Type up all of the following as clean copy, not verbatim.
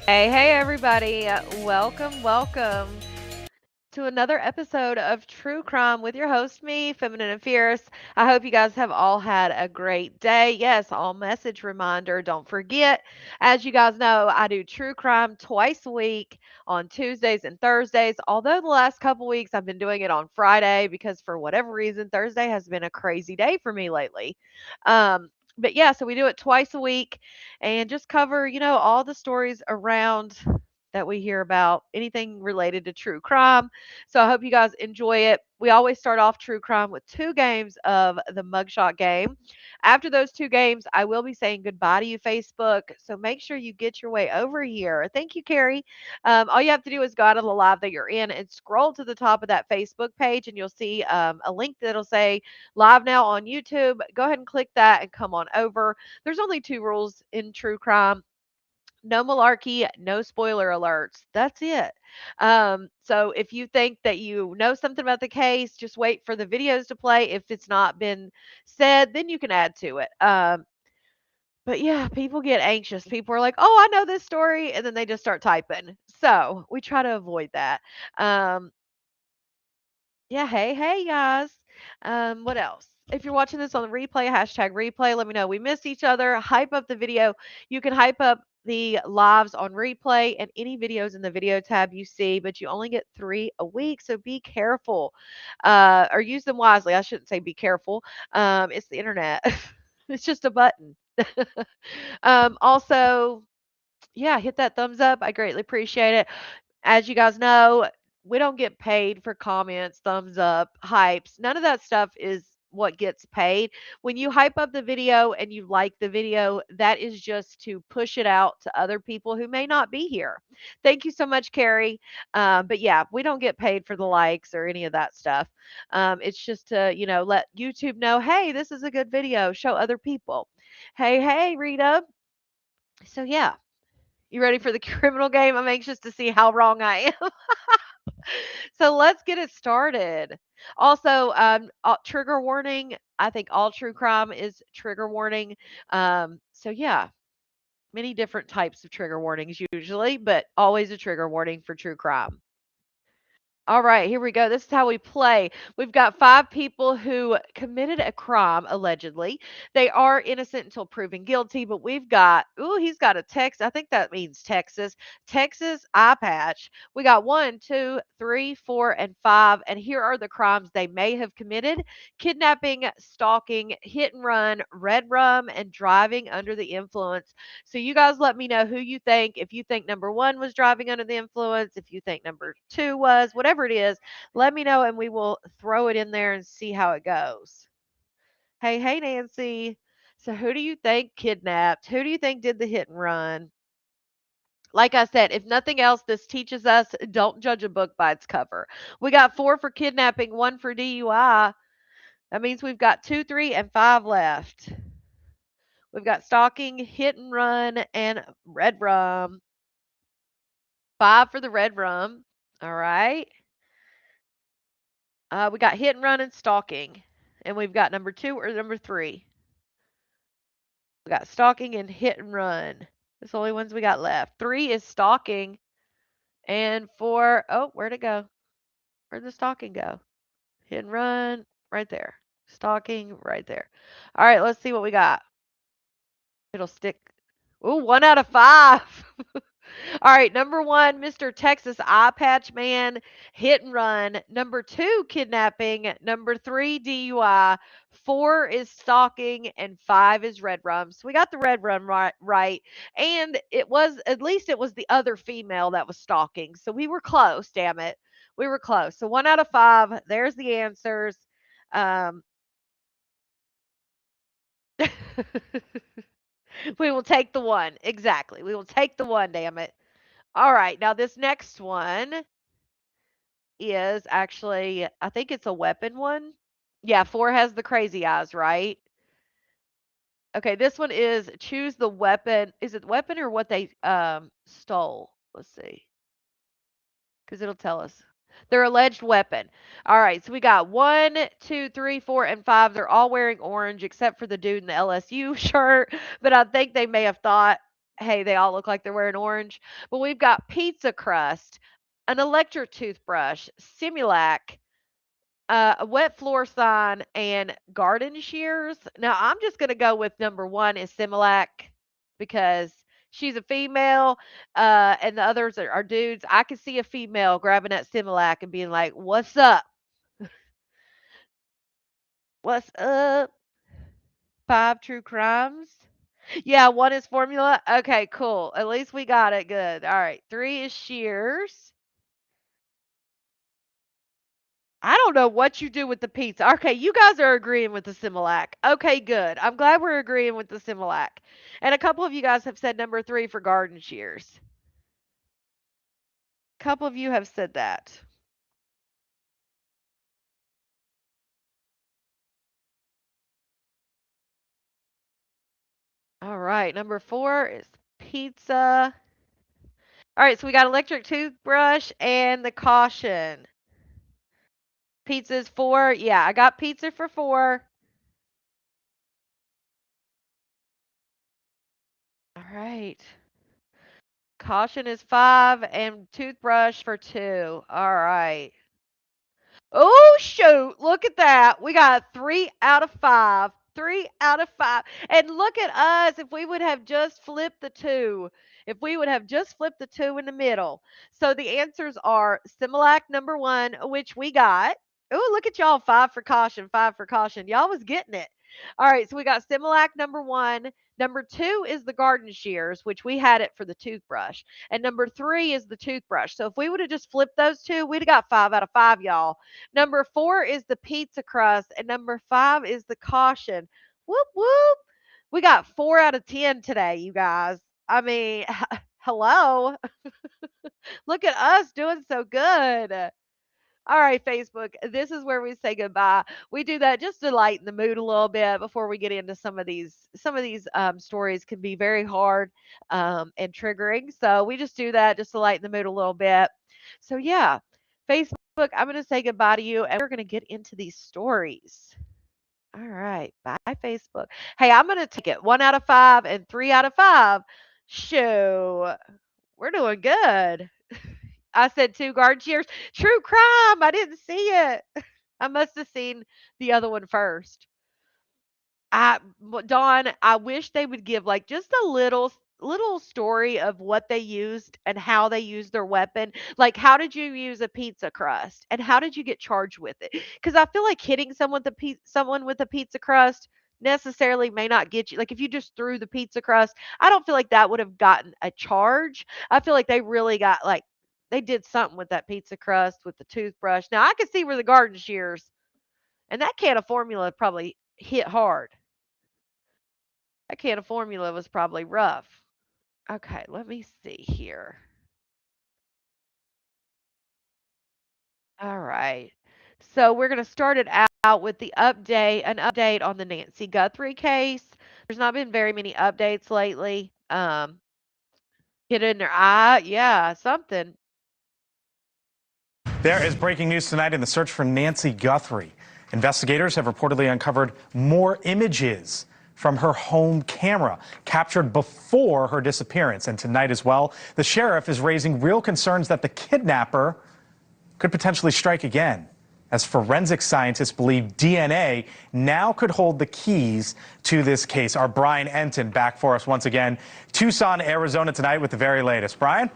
Hey, everybody. Welcome to another episode of True Crime with your host, me, Feminine and Fierce. I hope you guys have all had a great day. Yes, all message reminder. Don't forget, as you guys know, I do true crime twice a week on Tuesdays and Thursdays. Although the last couple weeks I've been doing it on Friday because for whatever reason, Thursday has been a crazy day for me lately. But yeah, so we do it twice a week and just cover, all the stories around that we hear about, anything related to true crime. So I hope you guys enjoy it. We always start off true crime with two games of the mugshot game. After those two games, I will be saying goodbye to you, Facebook. So make sure you get your way over here. Thank you, Carrie. All you have to do is go out of the live that you're in and scroll to the top of that Facebook page, and you'll see a link that'll say live now on YouTube. Go ahead and click that and come on over. There's only two rules in true crime: no malarkey, no spoiler alerts. That's it. So if you think that you know something about the case, just wait for the videos to play. If it's not been said, then you can add to it. But yeah, people get anxious. People are like, "Oh, I know this story," and then they just start typing. So we try to avoid that. Um, yeah, hey, guys. What else? If you're watching this on the replay, hashtag replay, let me know we missed each other. Hype up the video. You can hype up the lives on replay and any videos in the video tab you see, but you only get 3 a week, so be careful. Or use them wisely. I shouldn't say be careful. It's the internet. It's just a button. Also, yeah, hit that thumbs up. I greatly appreciate it. As you guys know, we don't get paid for comments, thumbs up, hypes. None of that stuff is what gets paid. When you hype up the video and you like the video, that is just to push it out to other people who may not be here. Thank you so much, Carrie. But yeah, we don't get paid for the likes or any of that stuff. It's just to, let YouTube know, hey, this is a good video, show other people. Hey, Rita. So yeah, you ready for the criminal game? I'm anxious to see how wrong I am. So let's get it started. Also, trigger warning. I think all true crime is trigger warning. So yeah, many different types of trigger warnings usually, but always a trigger warning for true crime. All right, here we go. This is how we play. We've got five people who committed a crime, allegedly. They are innocent until proven guilty, but we've got, ooh, he's got a Texas. I think that means Texas. Texas eye patch. We got one, two, three, four, and five. And here are the crimes they may have committed: kidnapping, stalking, hit and run, red rum, and driving under the influence. So you guys let me know who you think. If you think number one was driving under the influence, if you think number two was, whatever it is, let me know and we will throw it in there and see how it goes. Hey, Nancy. So who do you think kidnapped? Who do you think did the hit and run? Like I said, if nothing else, this teaches us don't judge a book by its cover. We got four for kidnapping, one for DUI. That means we've got two, three, and five left. We've got stalking, hit and run, and red rum. Five for the red rum. All right. We got hit and run and stalking. And we've got number two or number three. We got stalking and hit and run. That's the only ones we got left. Three is stalking. And four, oh, where'd it go? Where'd the stalking go? Hit and run right there. Stalking right there. All right, let's see what we got. It'll stick. Ooh, 1 out of 5. All right, number one, Mr. Texas Eye Patch Man, hit and run. Number two, kidnapping. Number three, DUI. Four is stalking, and five is red rum. So we got the red rum right. And it was, at least it was the other female that was stalking. So we were close, damn it. We were close. So 1 out of 5. There's the answers. Um, we will take the one. Exactly. We will take the one, damn it. All right. Now, this next one is actually, I think it's a weapon one. Yeah, 4 has the crazy eyes, right? Okay, this one is choose the weapon. Is it weapon or what they stole? Let's see. Because it'll tell us. Their alleged weapon. All right, so we got one, two, three, four, and five. They're all wearing orange except for the dude in the LSU shirt. But I think they may have thought Hey, they all look like they're wearing orange. But we've got pizza crust, an electric toothbrush, Simulac, a wet floor sign, and garden shears. Now, I'm just gonna go with number 1 is Similac because she's a female, and the others are dudes. I could see a female grabbing that Similac and being like, "What's up? What's up? 5 true crimes?" Yeah, 1 is formula. Okay, cool. At least we got it. Good. All right. 3 is shears. I don't know what you do with the pizza. Okay, you guys are agreeing with the Similac. Okay, good. I'm glad we're agreeing with the Similac. And a couple of you guys have said number 3 for garden shears. A couple of you have said that. All right, number 4 is pizza. All right, so we got electric toothbrush and the caution. Pizza's 4. Yeah, I got pizza for 4. All right. Caution is 5 and toothbrush for 2. All right. Oh, shoot. Look at that. We got 3 out of 5. 3 out of 5. And look at us if we would have just flipped the 2. If we would have just flipped the 2 in the middle. So the answers are Similac number 1, which we got. Oh, look at y'all. 5 for caution. 5 for caution. Y'all was getting it. All right. So we got Similac number 1. Number 2 is the garden shears, which we had it for the toothbrush. And number 3 is the toothbrush. So if we would have just flipped those 2, we'd have got 5 out of 5, y'all. Number 4 is the pizza crust, and number 5 is the caution. Whoop, whoop. We got 4 out of 10 today, you guys. I mean, hello. Look at us doing so good. All right, Facebook, this is where we say goodbye. We do that just to lighten the mood a little bit before we get into some of these stories can be very hard and triggering. So we just do that just to lighten the mood a little bit. So yeah, Facebook, I'm going to say goodbye to you, and we're going to get into these stories. All right, bye, Facebook. Hey, I'm going to take it 1 out of 5 and 3 out of 5. Shoo, we're doing good. I said 2 guard cheers. True crime. I didn't see it. I must have seen the other one first. Dawn, I wish they would give like just a little story of what they used and how they used their weapon. Like, how did you use a pizza crust and how did you get charged with it? Because I feel like hitting someone with a pizza crust necessarily may not get you. Like, if you just threw the pizza crust, I don't feel like that would have gotten a charge. I feel like they really got like they did something with that pizza crust with the toothbrush. Now I can see where the garden shears and that can of formula probably hit hard. That can of formula was probably rough. Okay, let me see here. All right. So we're going to start it out with an update on the Nancy Guthrie case. There's not been very many updates lately. Hit in their eye. Yeah, something. There is breaking news tonight in the search for Nancy Guthrie. Investigators have reportedly uncovered more images from her home camera captured before her disappearance. And tonight as well, the sheriff is raising real concerns that the kidnapper could potentially strike again, as forensic scientists believe DNA now could hold the keys to this case. Our Brian Enton back for us once again. Tucson, Arizona tonight with the very latest. Brian?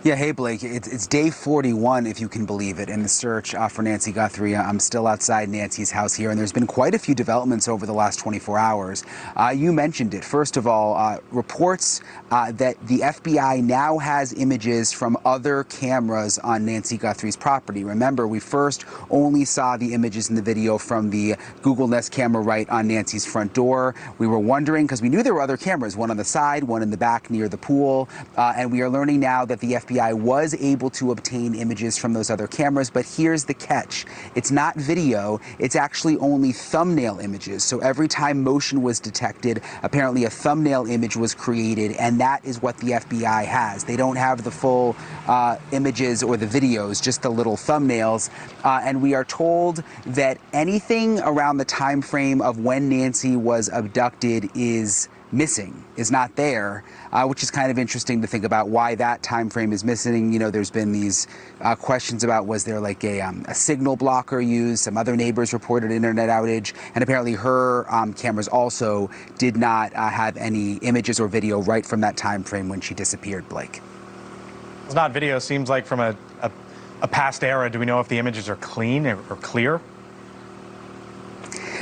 Yeah, hey, Blake. It's day 41, if you can believe it, in the search for Nancy Guthrie. I'm still outside Nancy's house here, and there's been quite a few developments over the last 24 hours. You mentioned it. First of all, reports that the FBI now has images from other cameras on Nancy Guthrie's property. Remember, we first only saw the images in the video from the Google Nest camera right on Nancy's front door. We were wondering, because we knew there were other cameras, one on the side, one in the back near the pool, and we are learning now that the FBI was able to obtain images from those other cameras, but here's the catch. It's not video, it's actually only thumbnail images. So every time motion was detected, apparently a thumbnail image was created, and that is what the FBI has. They don't have the full images or the videos, just the little thumbnails. And we are told that anything around the time frame of when Nancy was abducted is missing, is not there, which is kind of interesting to think about why that time frame is missing. You know, there's been these questions about, was there like a signal blocker used? Some other neighbors reported internet outage, and apparently her cameras also did not have any images or video right from that time frame when she disappeared, Blake. It's not video, seems like from a past era. Do we know if the images are clean or clear?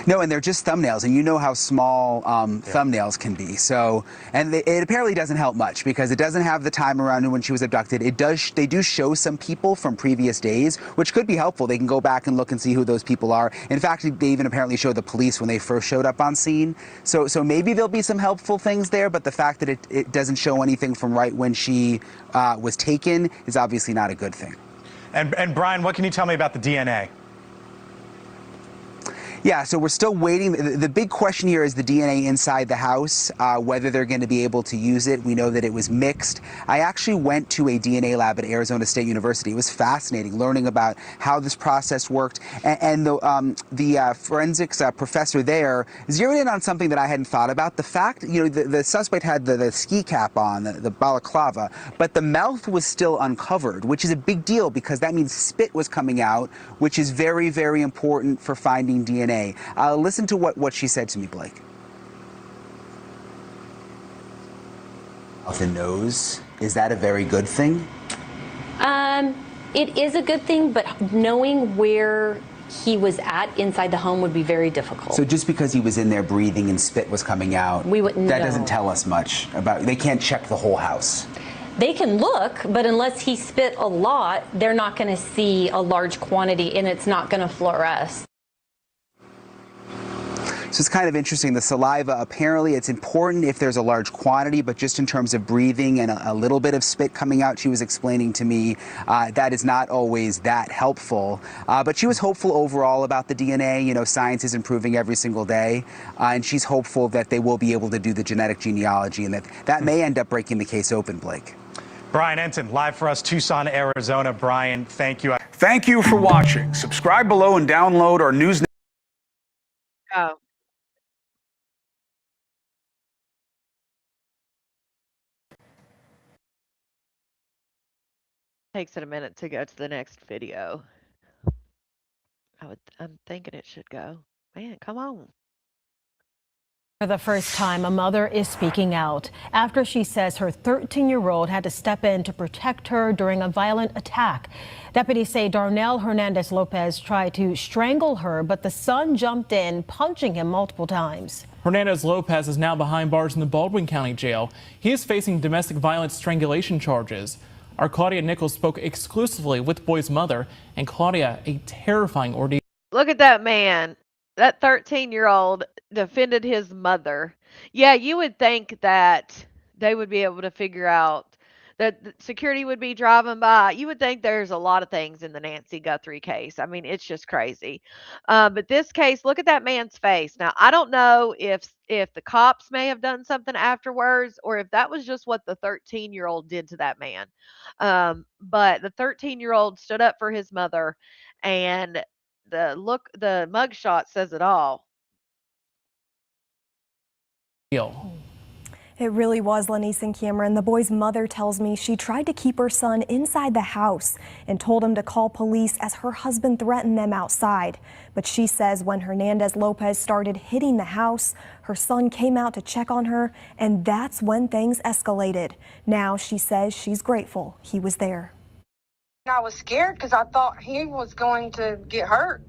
No, and they're just thumbnails, and you know how small thumbnails can be. So, and it apparently doesn't help much because it doesn't have the time around when she was abducted. They do show some people from previous days, which could be helpful. They can go back and look and see who those people are. In fact, they even apparently show the police when they first showed up on scene. So maybe there'll be some helpful things there, but the fact that it doesn't show anything from right when she was taken is obviously not a good thing. And Brian, what can you tell me about the DNA? Yeah, so we're still waiting. The big question here is the DNA inside the house, whether they're going to be able to use it. We know that it was mixed. I actually went to a DNA lab at Arizona State University. It was fascinating learning about how this process worked. And the forensics professor there zeroed in on something that I hadn't thought about. The fact, you know, the suspect had the ski cap on, the balaclava, but the mouth was still uncovered, which is a big deal because that means spit was coming out, which is very, very important for finding DNA. Listen to what she said to me, Blake. Mouth and nose, is that a very good thing? It is a good thing, but knowing where he was at inside the home would be very difficult. So just because he was in there breathing and spit was coming out, we wouldn't that know. Doesn't tell us much about, they can't check the whole house. They can look, but unless he spit a lot, they're not going to see a large quantity, and it's not going to fluoresce. So it's kind of interesting. The saliva, apparently it's important if there's a large quantity, but just in terms of breathing and a little bit of spit coming out, she was explaining to me that is not always that helpful. But she was hopeful overall about the DNA. You know, science is improving every single day, and she's hopeful that they will be able to do the genetic genealogy and that may end up breaking the case open, Blake. Brian Enton, live for us, Tucson, Arizona. Brian, thank you. Thank you for watching. Subscribe below and download our news. Oh. Takes it a minute to go to the next video. I'm thinking it should go. Man, come on. For the first time, a mother is speaking out after she says her 13-year-old had to step in to protect her during a violent attack. Deputies say Darnell Hernandez Lopez tried to strangle her, but the son jumped in, punching him multiple times. Hernandez Lopez is now behind bars in the Baldwin County Jail. He is facing domestic violence strangulation charges. Our Claudia Nichols spoke exclusively with the boy's mother, and Claudia, a terrifying ordeal. Look at that man. That 13-year-old defended his mother. Yeah, you would think that they would be able to figure out that the security would be driving by. You would think there's a lot of things in the Nancy Guthrie case. I mean, it's just crazy. But this case, look at that man's face. Now, I don't know if the cops may have done something afterwards or if that was just what the 13-year-old did to that man. But the 13-year-old stood up for his mother, and the mugshot says it all. It really was, Lanice and Cameron. The boy's mother tells me she tried to keep her son inside the house and told him to call police as her husband threatened them outside. But she says when Hernandez Lopez started hitting the house, her son came out to check on her, and that's when things escalated. Now she says she's grateful he was there. I was scared because I thought he was going to get hurt,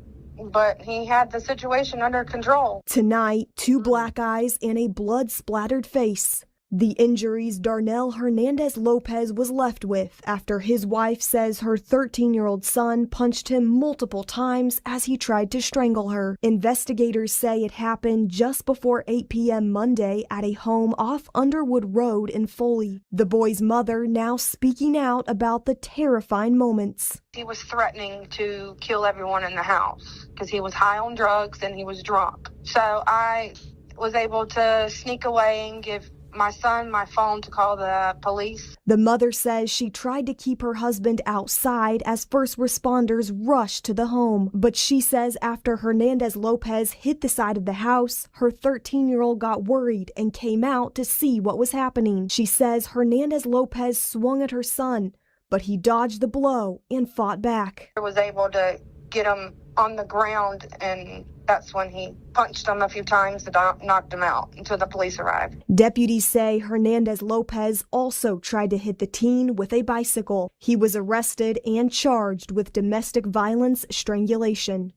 but he had the situation under control. Tonight, 2 black eyes and a blood-splattered face. The injuries Darnell Hernandez Lopez was left with after his wife says her 13-year-old son punched him multiple times as he tried to strangle her. Investigators say it happened just before 8 p.m. Monday at a home off Underwood Road in Foley. The boy's mother now speaking out about the terrifying moments. He was threatening to kill everyone in the house because he was high on drugs and he was drunk. So I was able to sneak away and give my son my phone to call the police. The mother says she tried to keep her husband outside as first responders rushed to the home. But she says after Hernandez Lopez hit the side of the house, her 13-year-old got worried and came out to see what was happening. She says Hernandez Lopez swung at her son, but he dodged the blow and fought back. I was able to get him on the ground, and that's when he punched him a few times and knocked him out until the police arrived. Deputies say Hernandez Lopez also tried to hit the teen with a bicycle. He was arrested and charged with domestic violence strangulation.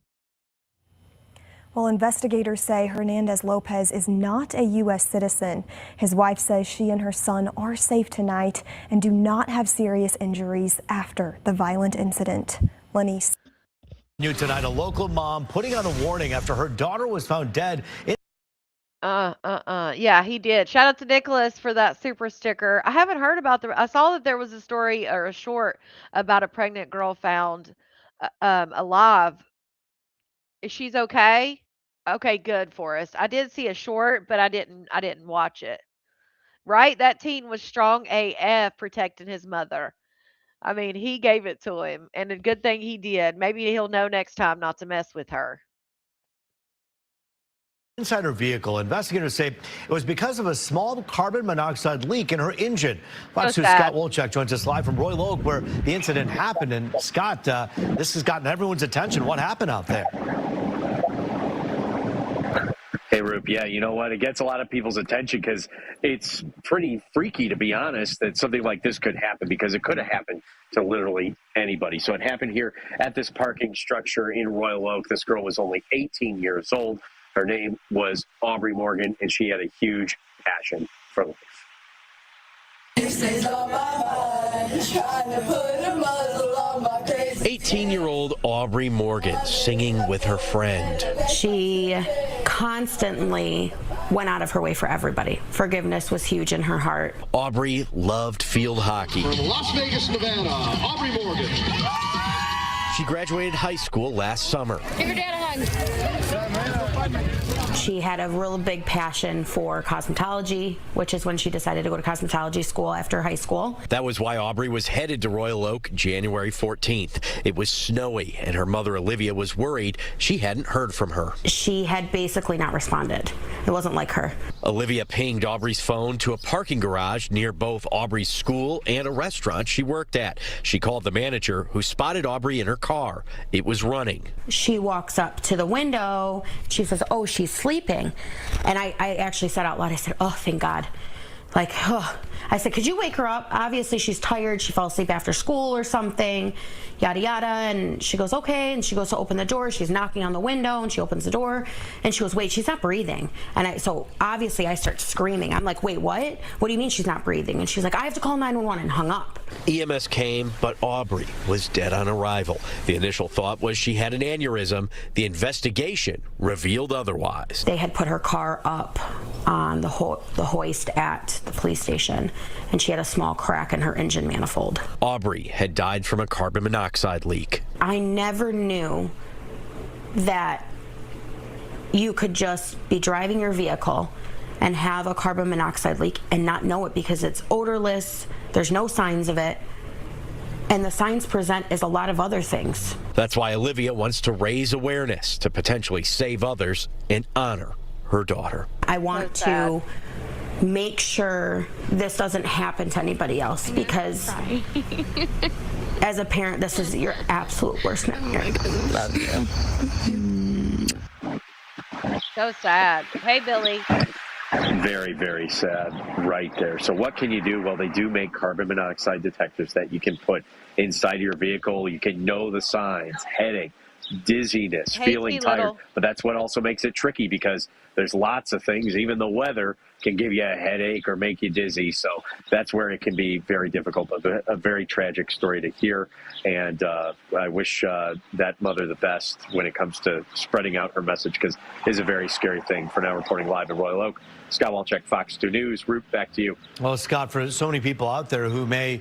Well, investigators say Hernandez Lopez is not a U.S. citizen. His wife says she and her son are safe tonight and do not have serious injuries after the violent incident. Lenise. New tonight, a local mom putting out a warning after her daughter was found dead. Yeah, he did. Shout out to Nicholas for that super sticker. I haven't heard about I saw that there was a story or a short about a pregnant girl found alive. Is she's okay? Okay, good for us. I did see a short, but I didn't watch it. Right? That teen was strong AF protecting his mother. I mean, he gave it to him, and a good thing he did. Maybe he'll know next time not to mess with her. Inside her vehicle, investigators say it was because of a small carbon monoxide leak in her engine. Fox News' Scott Wolchak joins us live from Royal Oak, where the incident happened. And Scott, this has gotten everyone's attention. What happened out there? Hey, Roop. Yeah, you know what? It gets a lot of people's attention because it's pretty freaky, to be honest, that something like this could happen, because it could have happened to literally anybody. So it happened here at this parking structure in Royal Oak. This girl was only 18 years old. Her name was Aubrey Morgan, and she had a huge passion for life. 18-year-old Aubrey Morgan singing with her friend. She constantly went out of her way for everybody. Forgiveness was huge in her heart. Aubrey loved field hockey. From Las Vegas, Nevada, Aubrey Morgan. She graduated high school last summer. Give your dad a hug. She had a real big passion for cosmetology, which is when she decided to go to cosmetology school after high school. That was why Aubrey was headed to Royal Oak January 14th. It was snowy, and her mother, Olivia, was worried she hadn't heard from her. She had basically not responded. It wasn't like her. Olivia pinged Aubrey's phone to a parking garage near both Aubrey's school and a restaurant she worked at. She called the manager, who spotted Aubrey in her car. It was running. She walks up to the window. She says, "Oh, she's sleeping." And I actually said out loud, I said, "Oh, thank God." Like, oh. I said, "Could you wake her up? Obviously, she's tired. She fell asleep after school or something, yada, yada." And she goes, "Okay." And she goes to open the door. She's knocking on the window, and she opens the door. And she goes, "Wait, she's not breathing." And so obviously, I start screaming. I'm like, "Wait, what? What do you mean she's not breathing?" And she's like, "I have to call 911," and hung up. EMS came, but Aubrey was dead on arrival. The initial thought was she had an aneurysm. The investigation revealed otherwise. They had put her car up on the hoist at the police station, and she had a small crack in her engine manifold. Aubrey had died from a carbon monoxide leak. I never knew that you could just be driving your vehicle and have a carbon monoxide leak and not know it, because it's odorless, there's no signs of it, and the signs present as a lot of other things. That's why Olivia wants to raise awareness to potentially save others and honor her daughter. I want to make sure this doesn't happen to anybody else, because as a parent, this is your absolute worst nightmare. Love you. So sad. Hey, Billy. Very, very sad right there. So what can you do? Well, they do make carbon monoxide detectors that you can put inside your vehicle. You can know the signs: headache, dizziness, feeling tired. But that's what also makes it tricky, because there's lots of things. Even the weather can give you a headache or make you dizzy. So that's where it can be very difficult. A very tragic story to hear. And I wish that mother the best when it comes to spreading out her message, because it is a very scary thing. For now, reporting live in Royal Oak, Scott Wolchak, Fox 2 News. Roop, back to you. Well, Scott, for so many people out there who may,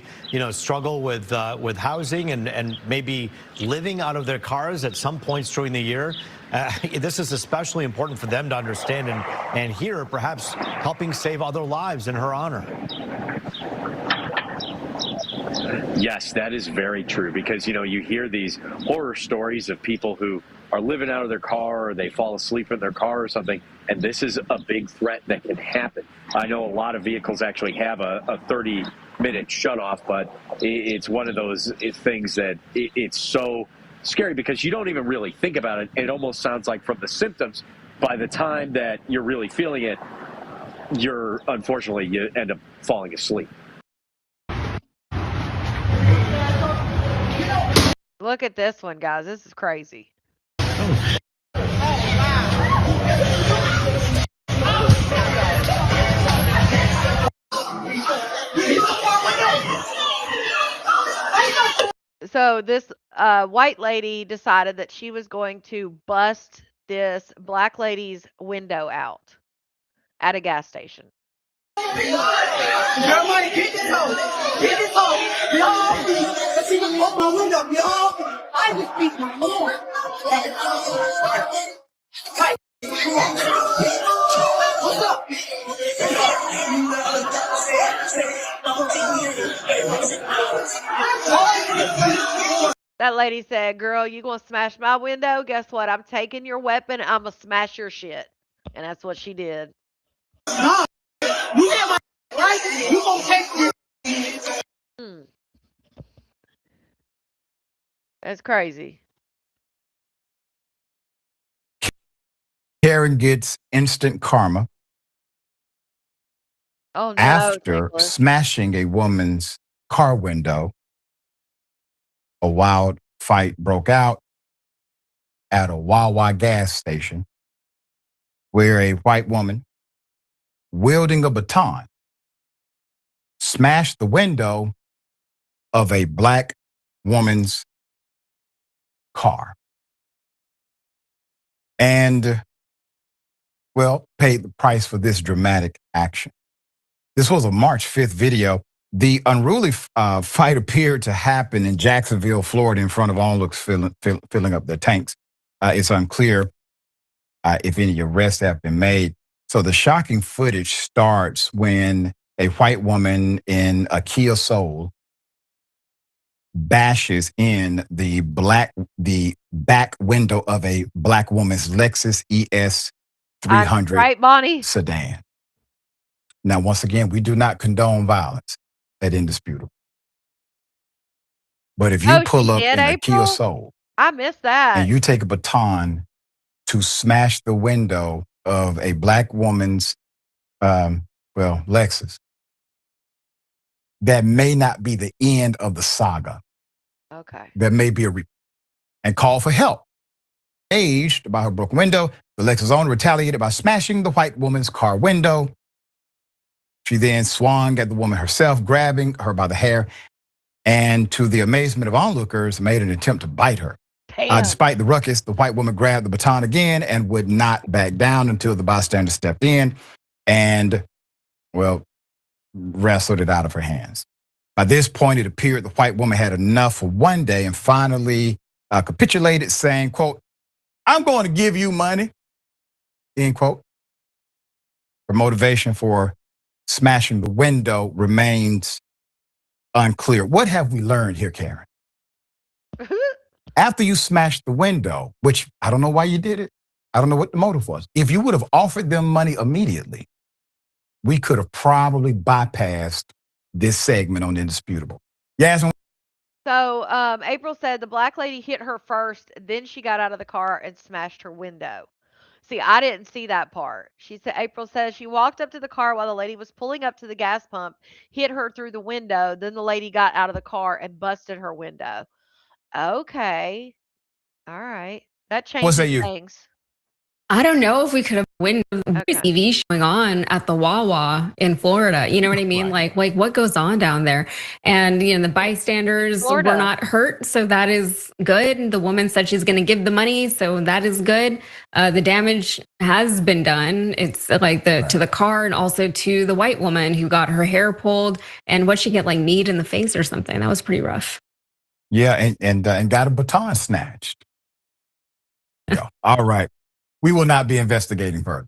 struggle with housing and maybe living out of their cars at some points during the year, This is especially important for them to understand and hear, perhaps helping save other lives in her honor. Yes, that is very true, because, you know, you hear these horror stories of people who are living out of their car, or they fall asleep in their car or something, and this is a big threat that can happen. I know a lot of vehicles actually have a 30-minute shutoff, but it's one of those things that it's so scary because you don't even really think about it. It almost sounds like from the symptoms, by the time that you're really feeling it, unfortunately, you end up falling asleep. Look at this one, guys. This is crazy. So this white lady decided that she was going to bust this black lady's window out at a gas station. Jeremiah, get this hoe. Get this hoe. Y'all, she just broke my window, y'all. I just beat my Lord. What's up? That lady said, "Girl, you gonna smash my window? Guess what? I'm taking your weapon. I'm gonna smash your shit." And that's what she did. Nah, you get my right? You gonna take this. That's crazy. Karen gets instant karma Oh no, after Nicholas. smashing a woman's car window. A wild fight broke out at a Wawa gas station where a white woman wielding a baton smashed the window of a black woman's car and, well, paid the price for this dramatic action. This was a March 5th video. The unruly fight appeared to happen in Jacksonville, Florida, in front of onlookers filling up their tanks. It's unclear if any arrests have been made. So the shocking footage starts when a white woman in a Kia Soul bashes in the back window of a black woman's Lexus ES 300 right, Bonnie? sedan. Now, once again, we do not condone violence at Indisputable. But if you pull up in a Kia Soul, I missed that, and you take a baton to smash the window of a black woman's, Lexus, that may not be the end of the saga. Okay. That may be and call for help. Aged about her broken window, the Lexus owner retaliated by smashing the white woman's car window. She then swung at the woman herself, grabbing her by the hair, and to the amazement of onlookers, made an attempt to bite her. Despite the ruckus, the white woman grabbed the baton again and would not back down until the bystander stepped in and, wrestled it out of her hands. By this point, it appeared the white woman had enough for one day and finally capitulated, saying, quote, "I'm going to give you money," end quote. Her motivation for smashing the window remains unclear. What have we learned here, Karen? After you smashed the window, which I don't know why you did it, I don't know what the motive was. If you would have offered them money immediately, we could have probably bypassed this segment on Indisputable. Yasmin? So April said the black lady hit her first, then she got out of the car and smashed her window. See, I didn't see that part. April says she walked up to the car while the lady was pulling up to the gas pump, hit her through the window. Then the lady got out of the car and busted her window. Okay. All right. That changes things. I don't know if we could have win TV showing on at the Wawa in Florida. You know what I mean? Like what goes on down there? And the bystanders were not hurt, so that is good. The woman said she's going to give the money, so that is good. The damage has been done. It's like to the car and also to the white woman who got her hair pulled and what she get like kneed in the face or something. That was pretty rough. Yeah, and got a baton snatched. All right. We will not be investigating further.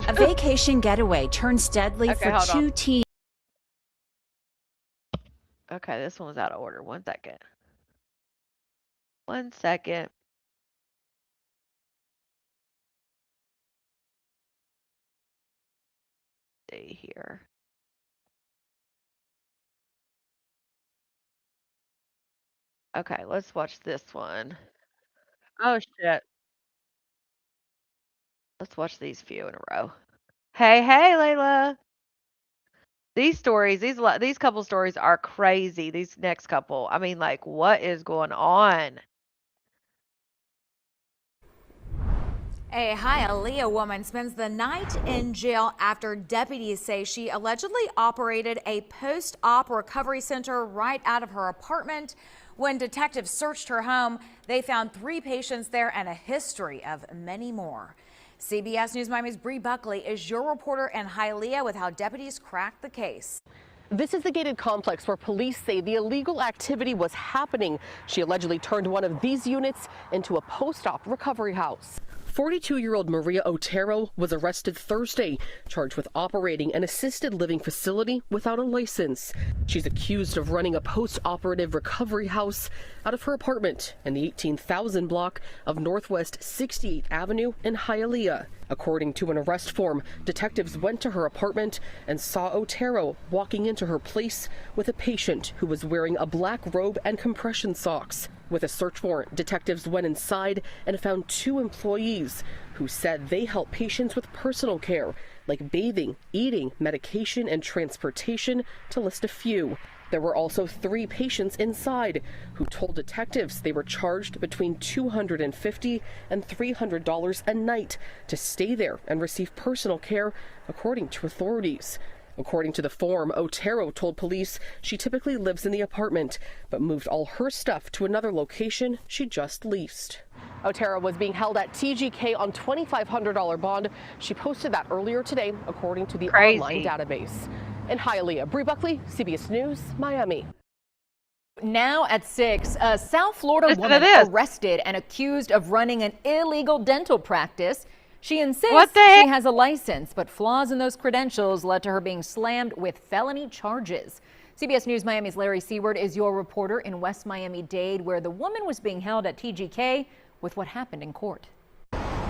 A vacation getaway turns deadly for two teens. Okay, this one was out of order. 1 second. 1 second. See here. Okay, let's watch this one. Oh shit. Let's watch these few in a row. Hey, hey, Layla. These stories, these couple stories are crazy. These next couple. I mean, like, what is going on? A Hialeah woman spends the night in jail after deputies say she allegedly operated a post-op recovery center right out of her apartment. When detectives searched her home, they found 3 patients there and a history of many more. CBS News Miami's Bree Buckley is your reporter in Hialeah with how deputies cracked the case. This is the gated complex where police say the illegal activity was happening. She allegedly turned one of these units into a post-op recovery house. 42-year-old Maria Otero was arrested Thursday, charged with operating an assisted living facility without a license. She's accused of running a post-operative recovery house out of her apartment in the 18,000 block of Northwest 68th Avenue in Hialeah. According to an arrest form, detectives went to her apartment and saw Otero walking into her place with a patient who was wearing a black robe and compression socks. With a search warrant, detectives went inside and found 2 employees who said they help patients with personal care, like bathing, eating, medication, and transportation, to list a few. There were also 3 patients inside who told detectives they were charged between $250 and $300 a night to stay there and receive personal care, according to authorities. According to the form, Otero told police she typically lives in the apartment, but moved all her stuff to another location she just leased. Otero was being held at TGK on $2,500 bond. She posted that earlier today, according to the online database. In Hialeah, Bree Buckley, CBS News, Miami. Now at 6, a South Florida woman arrested and accused of running an illegal dental practice. She insists she has a license, but flaws in those credentials led to her being slammed with felony charges. CBS News Miami's Larry Seward is your reporter in West Miami-Dade, where the woman was being held at TGK with what happened in court.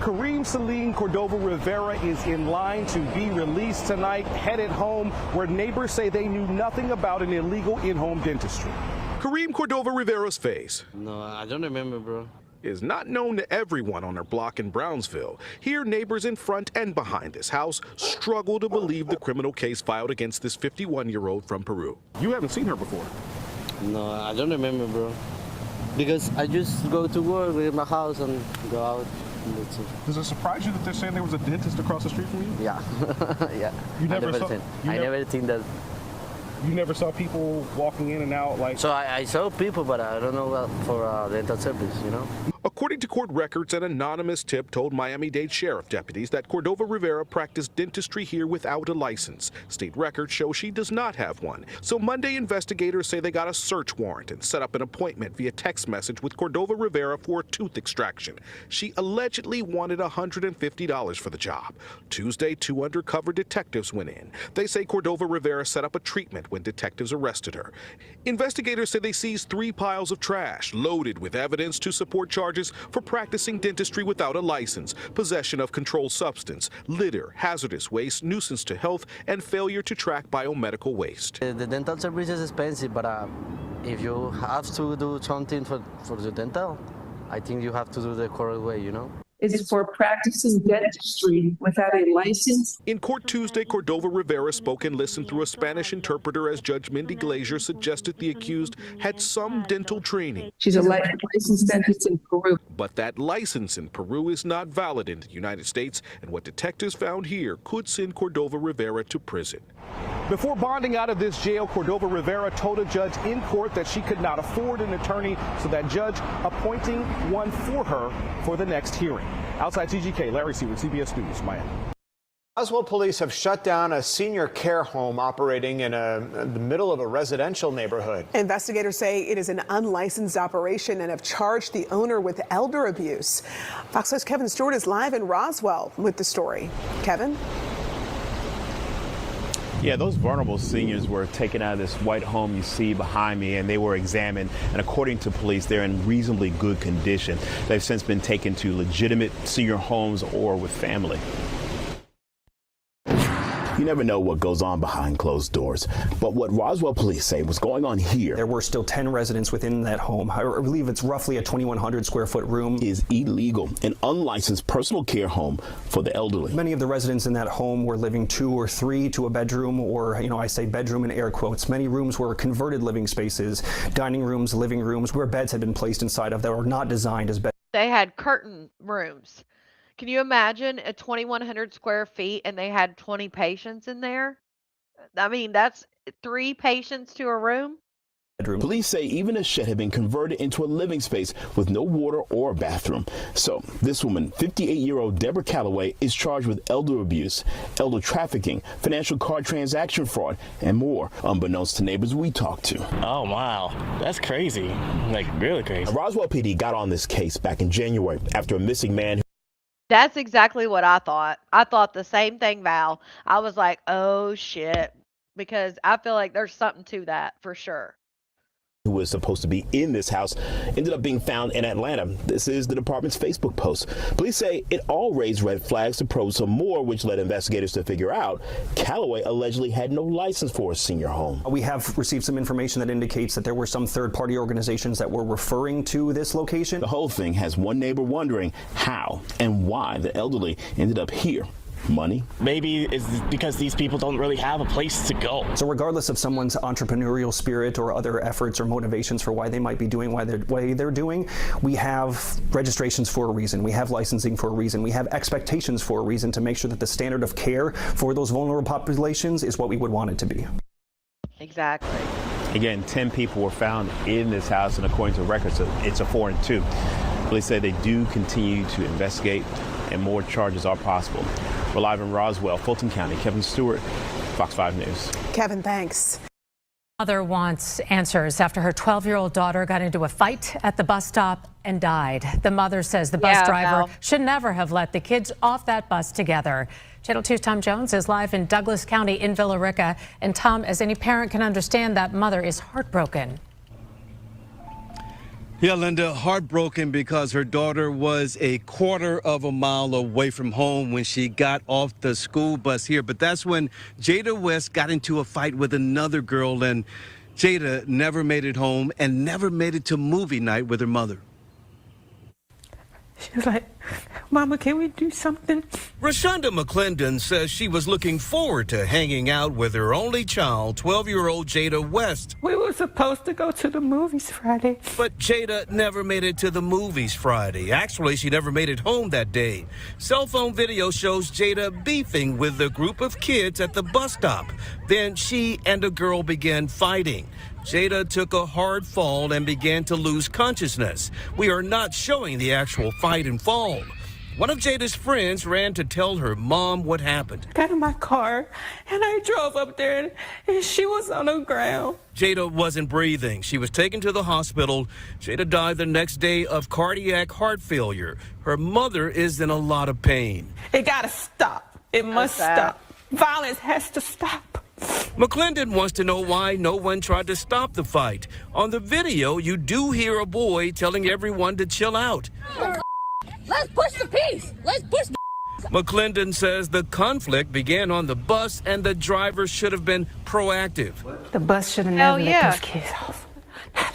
Kareem Celine Cordova Rivera is in line to be released tonight, headed home, where neighbors say they knew nothing about an illegal in-home dentistry. Kareem Cordova Rivera's face. No, I don't remember, bro. Is not known to everyone on her block in Brownsville. Here, neighbors in front and behind this house struggle to believe the criminal case filed against this 51-year-old from Peru. You haven't seen her before? No, I don't remember, bro. Because I just go to work, leave my house, and go out. And that's it. Does it surprise you that they're saying there was a dentist across the street from you? Yeah. Yeah. You never I never think that. You never saw people walking in and out like... So I saw people, but I don't know for dental service, you know? According to court records, an anonymous tip told Miami-Dade sheriff deputies that Cordova Rivera practiced dentistry here without a license. State records show she does not have one. So Monday, investigators say they got a search warrant and set up an appointment via text message with Cordova Rivera for a tooth extraction. She allegedly wanted $150 for the job. Tuesday, 2 undercover detectives went in. They say Cordova Rivera set up a treatment when detectives arrested her. Investigators say they seized 3 piles of trash loaded with evidence to support charges for practicing dentistry without a license, possession of controlled substance, litter, hazardous waste, nuisance to health, and failure to track biomedical waste. The dental service is expensive, but if you have to do something for the dental, I think you have to do the correct way, you know? Is for practicing dentistry without a license. In court Tuesday, Cordova Rivera spoke and listened through a Spanish interpreter as Judge Mindy Glazier suggested the accused had some dental training. She's a licensed dentist in Peru. But that license in Peru is not valid in the United States, and what detectives found here could send Cordova Rivera to prison. Before bonding out of this jail, Cordova Rivera told a judge in court that she could not afford an attorney, so that judge appointing one for her for the next hearing. Outside TGK, Larry Seward, CBS News, Miami. Roswell police have shut down a senior care home operating in the middle of a residential neighborhood. Investigators say it is an unlicensed operation and have charged the owner with elder abuse. Fox News' Kevin Stewart is live in Roswell with the story. Kevin? Yeah, those vulnerable seniors were taken out of this white home you see behind me, and they were examined. And according to police, they're in reasonably good condition. They've since been taken to legitimate senior homes or with family. You never know what goes on behind closed doors. But what Roswell police say was going on here. There were still 10 residents within that home. I believe it's roughly a 2,100 square foot room. Is illegal, an unlicensed personal care home for the elderly. Many of the residents in that home were living 2 or 3 to a bedroom, or, I say bedroom in air quotes. Many rooms were converted living spaces, dining rooms, living rooms, where beds had been placed inside of that were not designed as beds. They had curtain rooms. Can you imagine a 2,100 square feet and they had 20 patients in there? I mean, that's 3 patients to a room. Police say even a shed had been converted into a living space with no water or a bathroom. So this woman, 58-year-old Deborah Calloway, is charged with elder abuse, elder trafficking, financial card transaction fraud, and more, unbeknownst to neighbors we talked to. Oh, wow. That's crazy. Like, really crazy. Roswell PD got on this case back in January after a missing man. That's exactly what I thought. I thought the same thing, Val. I was like, oh, shit, because I feel like there's something to that for sure. Who was supposed to be in this house ended up being found in Atlanta. This is the department's Facebook post. Police say it all raised red flags to probe some more, which led investigators to figure out Calloway allegedly had no license for a senior home. We have received some information that indicates that there were some third-party organizations that were referring to this location. The whole thing has one neighbor wondering how and why the elderly ended up here. Money? Maybe it's because these people don't really have a place to go. So regardless of someone's entrepreneurial spirit or other efforts or motivations for why they might be doing why they're doing, we have registrations for a reason. We have licensing for a reason. We have expectations for a reason to make sure that the standard of care for those vulnerable populations is what we would want it to be. Exactly. Again, 10 people were found in this house, and according to records, it's a 4 and 2. Police say they do continue to investigate, and more charges are possible. We're live in Roswell, Fulton County. Kevin Stewart, Fox 5 News. Kevin, thanks. Mother wants answers after her 12-year-old daughter got into a fight at the bus stop and died. The mother says the bus driver should never have let the kids off that bus together. Channel 2's Tom Jones is live in Douglas County in Villa Rica. And Tom, as any parent can understand, that mother is heartbroken. Yeah, Linda, heartbroken because her daughter was a quarter of a mile away from home when she got off the school bus here. But that's when Jada West got into a fight with another girl, and Jada never made it home and never made it to movie night with her mother. She was like, Mama, can we do something? Rashonda McClendon says she was looking forward to hanging out with her only child, 12-year-old Jada West. We were supposed to go to the movies Friday. But Jada never made it to the movies Friday. Actually, she never made it home that day. Cell phone video shows Jada beefing with a group of kids at the bus stop. Then she and a girl began fighting. Jada took a hard fall and began to lose consciousness. We are not showing the actual fight and fall. One of Jada's friends ran to tell her mom what happened. Got in my car and I drove up there and she was on the ground. Jada wasn't breathing. She was taken to the hospital. Jada died the next day of cardiac heart failure. Her mother is in a lot of pain. It gotta stop. It must stop. Violence has to stop. McClendon wants to know why no one tried to stop the fight. On the video, you do hear a boy telling everyone to chill out. Let's push the peace. Let's push the McClendon says the conflict began on the bus and the driver should have been proactive. The bus should have never let those kids off.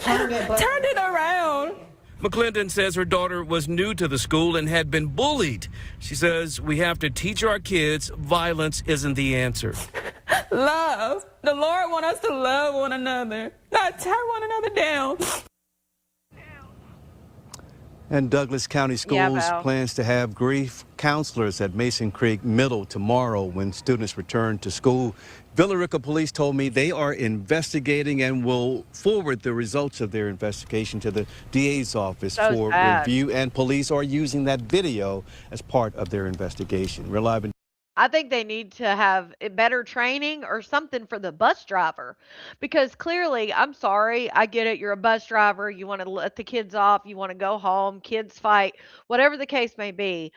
Turned it around. McClendon says her daughter was new to the school and had been bullied. She says we have to teach our kids violence isn't the answer. Love. The Lord wants us to love one another, not tear one another down. And Douglas County Schools plans to have grief counselors at Mason Creek Middle tomorrow when students return to school. Villa Rica police told me they are investigating and will forward the results of their investigation to the DA's office for review, and police are using that video as part of their investigation. We're live in I think they need to have better training or something for the bus driver because clearly, I'm sorry, I get it. You're a bus driver. You want to let the kids off. You want to go home. Kids fight, whatever the case may be.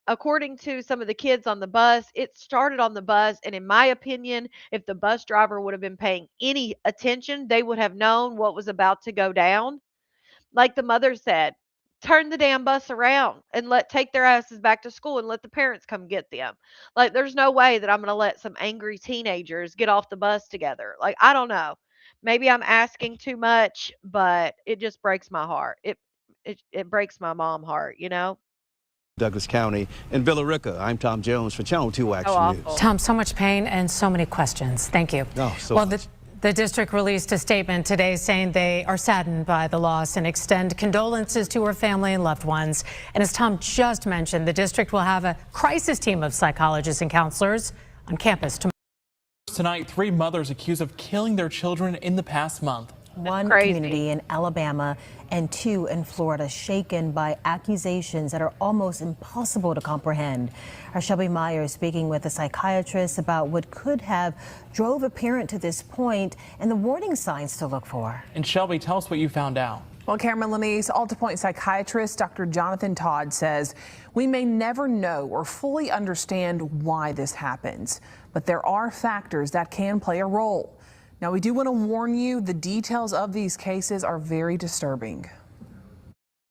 According to some of the kids on the bus, it started on the bus. And in my opinion, if the bus driver would have been paying any attention, they would have known what was about to go down. Like the mother said, turn the damn bus around and take their asses back to school and let the parents come get them. Like there's no way that I'm going to let some angry teenagers get off the bus together. Like I don't know. Maybe I'm asking too much, but it just breaks my heart. It breaks my mom heart, you know? Douglas County in Villa Rica. I'm Tom Jones for Channel 2 Action News. Tom, so much pain and so many questions. Thank you. The district released a statement today saying they are saddened by the loss and extend condolences to her family and loved ones. And as Tom just mentioned, the district will have a crisis team of psychologists and counselors on campus tomorrow. Tonight, 3 mothers accused of killing their children in the past month. One community in Alabama and 2 in Florida shaken by accusations that are almost impossible to comprehend. Our Shelby Myers speaking with a psychiatrist about what could have drove a parent to this point and the warning signs to look for. And Shelby, tell us what you found out. Well, Cameron Lanise, Alta Point psychiatrist Dr. Jonathan Todd says we may never know or fully understand why this happens, but there are factors that can play a role. Now, we do want to warn you, the details of these cases are very disturbing.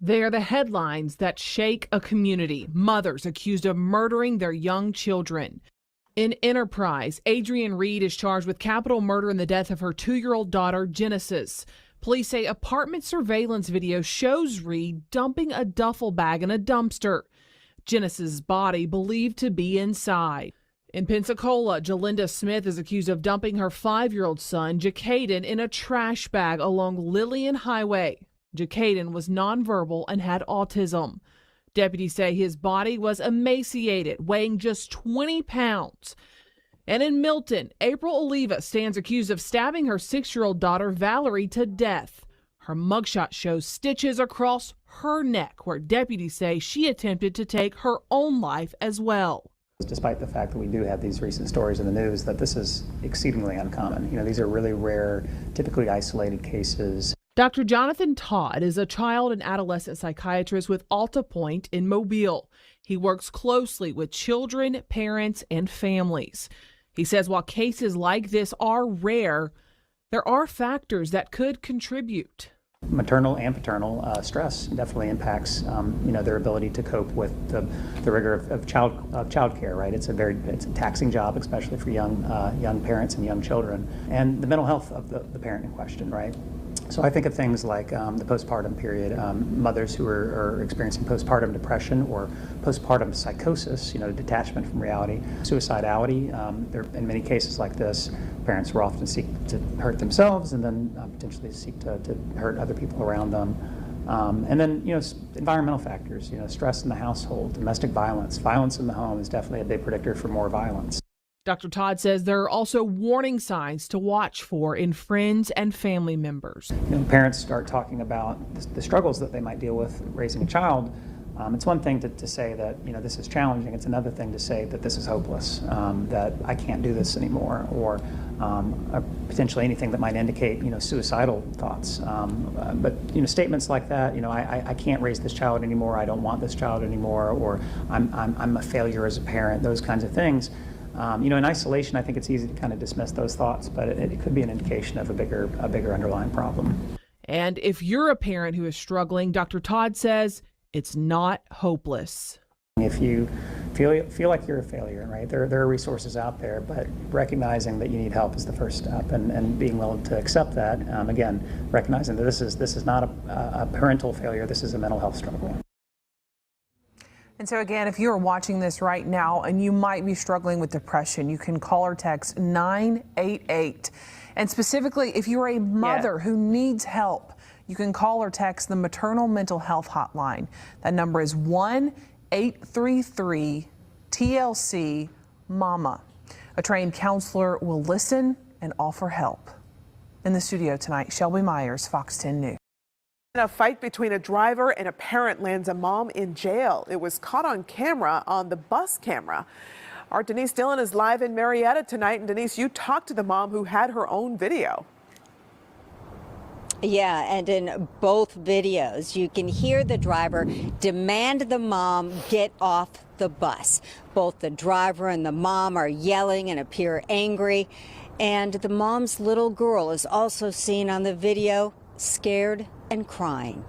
They are the headlines that shake a community. Mothers accused of murdering their young children. In Enterprise, Adrienne Reed is charged with capital murder in the death of her 2-year-old daughter, Genesis. Police say apartment surveillance video shows Reed dumping a duffel bag in a dumpster. Genesis' body believed to be inside. In Pensacola, Jalinda Smith is accused of dumping her 5-year-old son, Jacaden, in a trash bag along Lillian Highway. Jacaden was nonverbal and had autism. Deputies say his body was emaciated, weighing just 20 pounds. And in Milton, April Oliva stands accused of stabbing her 6-year-old daughter, Valerie, to death. Her mugshot shows stitches across her neck, where deputies say she attempted to take her own life as well. Despite the fact that we do have these recent stories in the news, that this is exceedingly uncommon. You know, these are really rare, typically isolated cases. Dr. Jonathan Todd is a child and adolescent psychiatrist with Alta Point in Mobile. He works closely with children, parents, and families. He says while cases like this are rare, there are factors that could contribute. Maternal and paternal stress definitely impacts, their ability to cope with the rigor of child care. Right, it's a taxing job, especially for young parents and young children, and the mental health of the parent in question. Right. So I think of things like the postpartum period, mothers who are experiencing postpartum depression or postpartum psychosis, detachment from reality, suicidality. In many cases like this, parents will often seek to hurt themselves and then potentially seek to hurt other people around them. And then, environmental factors, stress in the household, domestic violence. Violence in the home is definitely a big predictor for more violence. Dr. Todd says there are also warning signs to watch for in friends and family members. Parents start talking about the struggles that they might deal with raising a child. It's one thing to say that this is challenging. It's another thing to say that this is hopeless, that I can't do this anymore, or potentially anything that might indicate suicidal thoughts. But statements like that, I can't raise this child anymore. I don't want this child anymore, or I'm a failure as a parent. Those kinds of things. In isolation, I think it's easy to kind of dismiss those thoughts, but it could be an indication of a bigger underlying problem. And if you're a parent who is struggling, Dr. Todd says it's not hopeless. If you feel like you're a failure, right, there are resources out there, but recognizing that you need help is the first step, and being willing to accept that. Again, recognizing that this is not a parental failure, this is a mental health struggle. And so again, if you're watching this right now and you might be struggling with depression, you can call or text 988. And specifically, if you're a mother who needs help, you can call or text the Maternal Mental Health Hotline. That number is 1-833-TLC-MAMA. A trained counselor will listen and offer help. In the studio tonight, Shelby Myers, Fox 10 News. A fight between a driver and a parent lands a mom in jail. It was caught on camera on the bus camera. Our Denise Dillon is live in Marietta tonight. And Denise, you talked to the mom who had her own video. Yeah, and in both videos, you can hear the driver demand the mom get off the bus. Both the driver and the mom are yelling and appear angry. And the mom's little girl is also seen on the video, scared and crying.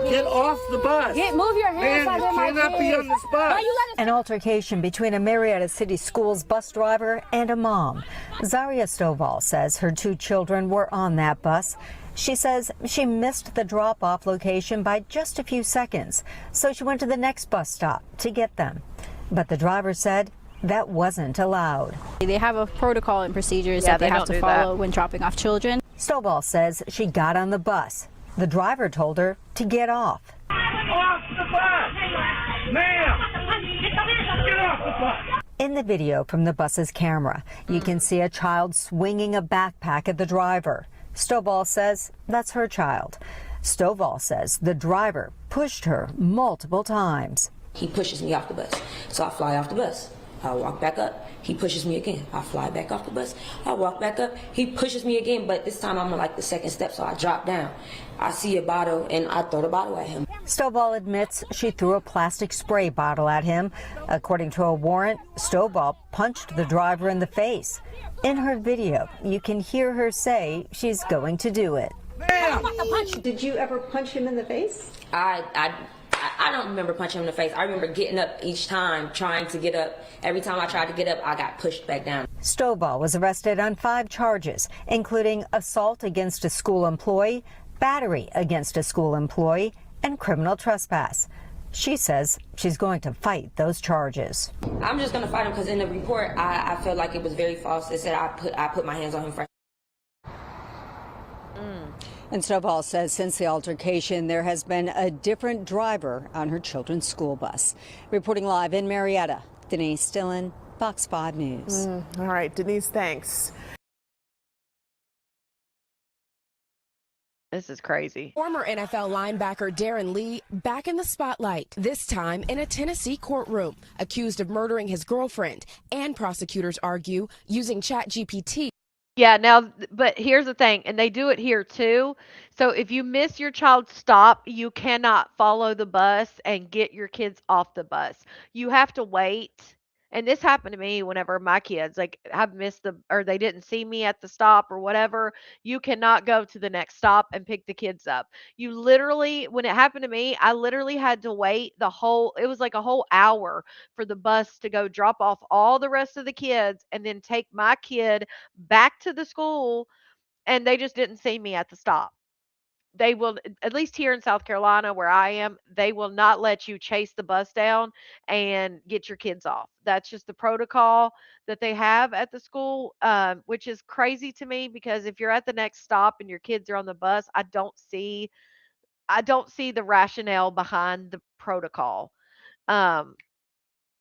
Get off the bus. Move your hands. Man, you cannot be on this bus. An altercation between a Marietta City Schools bus driver and a mom. Zaria Stovall says her 2 children were on that bus. She says she missed the drop-off location by just a few seconds, so she went to the next bus stop to get them. But the driver said that wasn't allowed. They have a protocol and procedures that they have to follow when dropping off children. Stovall says she got on the bus. The driver told her to get off. Off the bus! Ma'am! Get off the bus! In the video from the bus's camera, you can see a child swinging a backpack at the driver. Stovall says that's her child. Stovall says the driver pushed her multiple times. He pushes me off the bus, so I fly off the bus. I walk back up. He pushes me again. I fly back off the bus. I walk back up. He pushes me again, but this time I'm on like the second step, so I drop down. I see a bottle and I throw the bottle at him. Stovall admits she threw a plastic spray bottle at him. According to a warrant, Stovall punched the driver in the face. In her video, you can hear her say she's going to do it. Did you ever punch him in the face? I don't remember punching him in the face. I remember getting up each time, trying to get up. Every time I tried to get up, I got pushed back down. Stovall was arrested on 5 charges, including assault against a school employee, battery against a school employee, and criminal trespass. She says she's going to fight those charges. I'm just going to fight him because in the report, I felt like it was very false. It said I put my hands on him first. And Stovall says since the altercation, there has been a different driver on her children's school bus. Reporting live in Marietta, Denise Dillon, Fox 5 News. All right, Denise, thanks. This is crazy. Former NFL linebacker Darren Lee back in the spotlight, this time in a Tennessee courtroom, accused of murdering his girlfriend, and prosecutors argue using ChatGPT. Yeah, now, but here's the thing, and they do it here too. So if you miss your child's stop, you cannot follow the bus and get your kids off the bus. You have to wait. And this happened to me whenever my kids like have missed or they didn't see me at the stop or whatever. You cannot go to the next stop and pick the kids up. You literally, when it happened to me, I literally had to wait it was like a whole hour for the bus to go drop off all the rest of the kids and then take my kid back to the school. And they just didn't see me at the stop. They will, at least here in South Carolina where I am, they will not let you chase the bus down and get your kids off. That's just the protocol that they have at the school, which is crazy to me because if you're at the next stop and your kids are on the bus, I don't see the rationale behind the protocol. Um,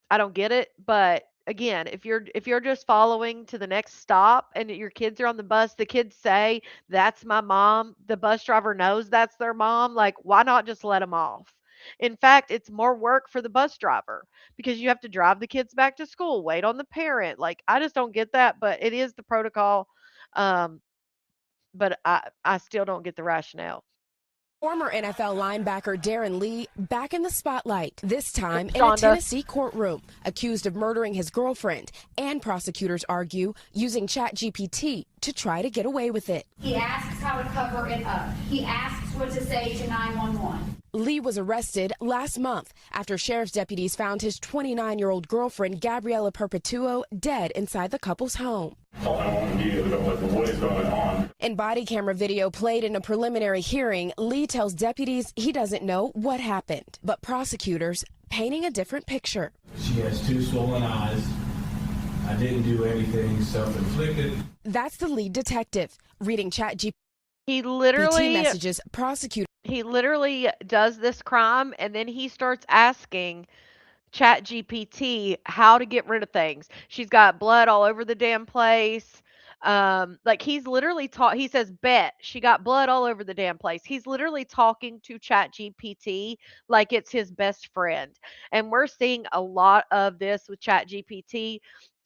I don't get it, but again, if you're just following to the next stop and your kids are on the bus, the kids say, "That's my mom." The bus driver knows that's their mom. Like, why not just let them off? In fact, it's more work for the bus driver because you have to drive the kids back to school, wait on the parent. Like, I just don't get that, but it is the protocol. Um, but I still don't get the rationale. Former NFL linebacker Darren Lee back in the spotlight, this time in a Shonda. Tennessee courtroom, accused of murdering his girlfriend, and prosecutors argue using ChatGPT to try to get away with it. He asks how to cover it up. He asks what to say to 911. Lee was arrested last month after sheriff's deputies found his 29-year-old girlfriend, Gabriella Perpetuo, dead inside the couple's home. What is going on? In body camera video played in a preliminary hearing, Lee tells deputies he doesn't know what happened, but prosecutors painting a different picture. She has 2 swollen eyes. I didn't do anything self-inflicted. That's the lead detective reading ChatGPT He literally messages. Prosecutor. He literally does this crime and then he starts asking ChatGPT how to get rid of things. She's got blood all over the damn place. Like he's literally he says, bet she got blood all over the damn place. He's literally talking to Chat GPT like it's his best friend. And we're seeing a lot of this with Chat GPT.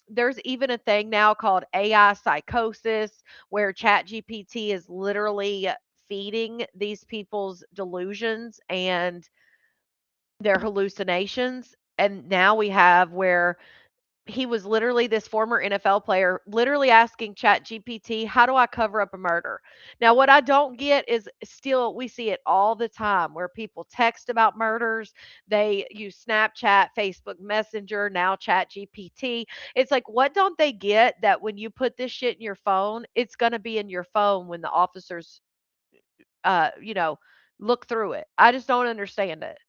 There's even a thing now called AI psychosis where Chat GPT is literally feeding these people's delusions and their hallucinations. And now we have where he was literally this former NFL player, literally asking ChatGPT, "How do I cover up a murder?" Now, what I don't get is still we see it all the time where people text about murders. They use Snapchat, Facebook Messenger, now ChatGPT. It's like, what don't they get that when you put this shit in your phone, it's going to be in your phone when the officers, you know, look through it? I just don't understand it.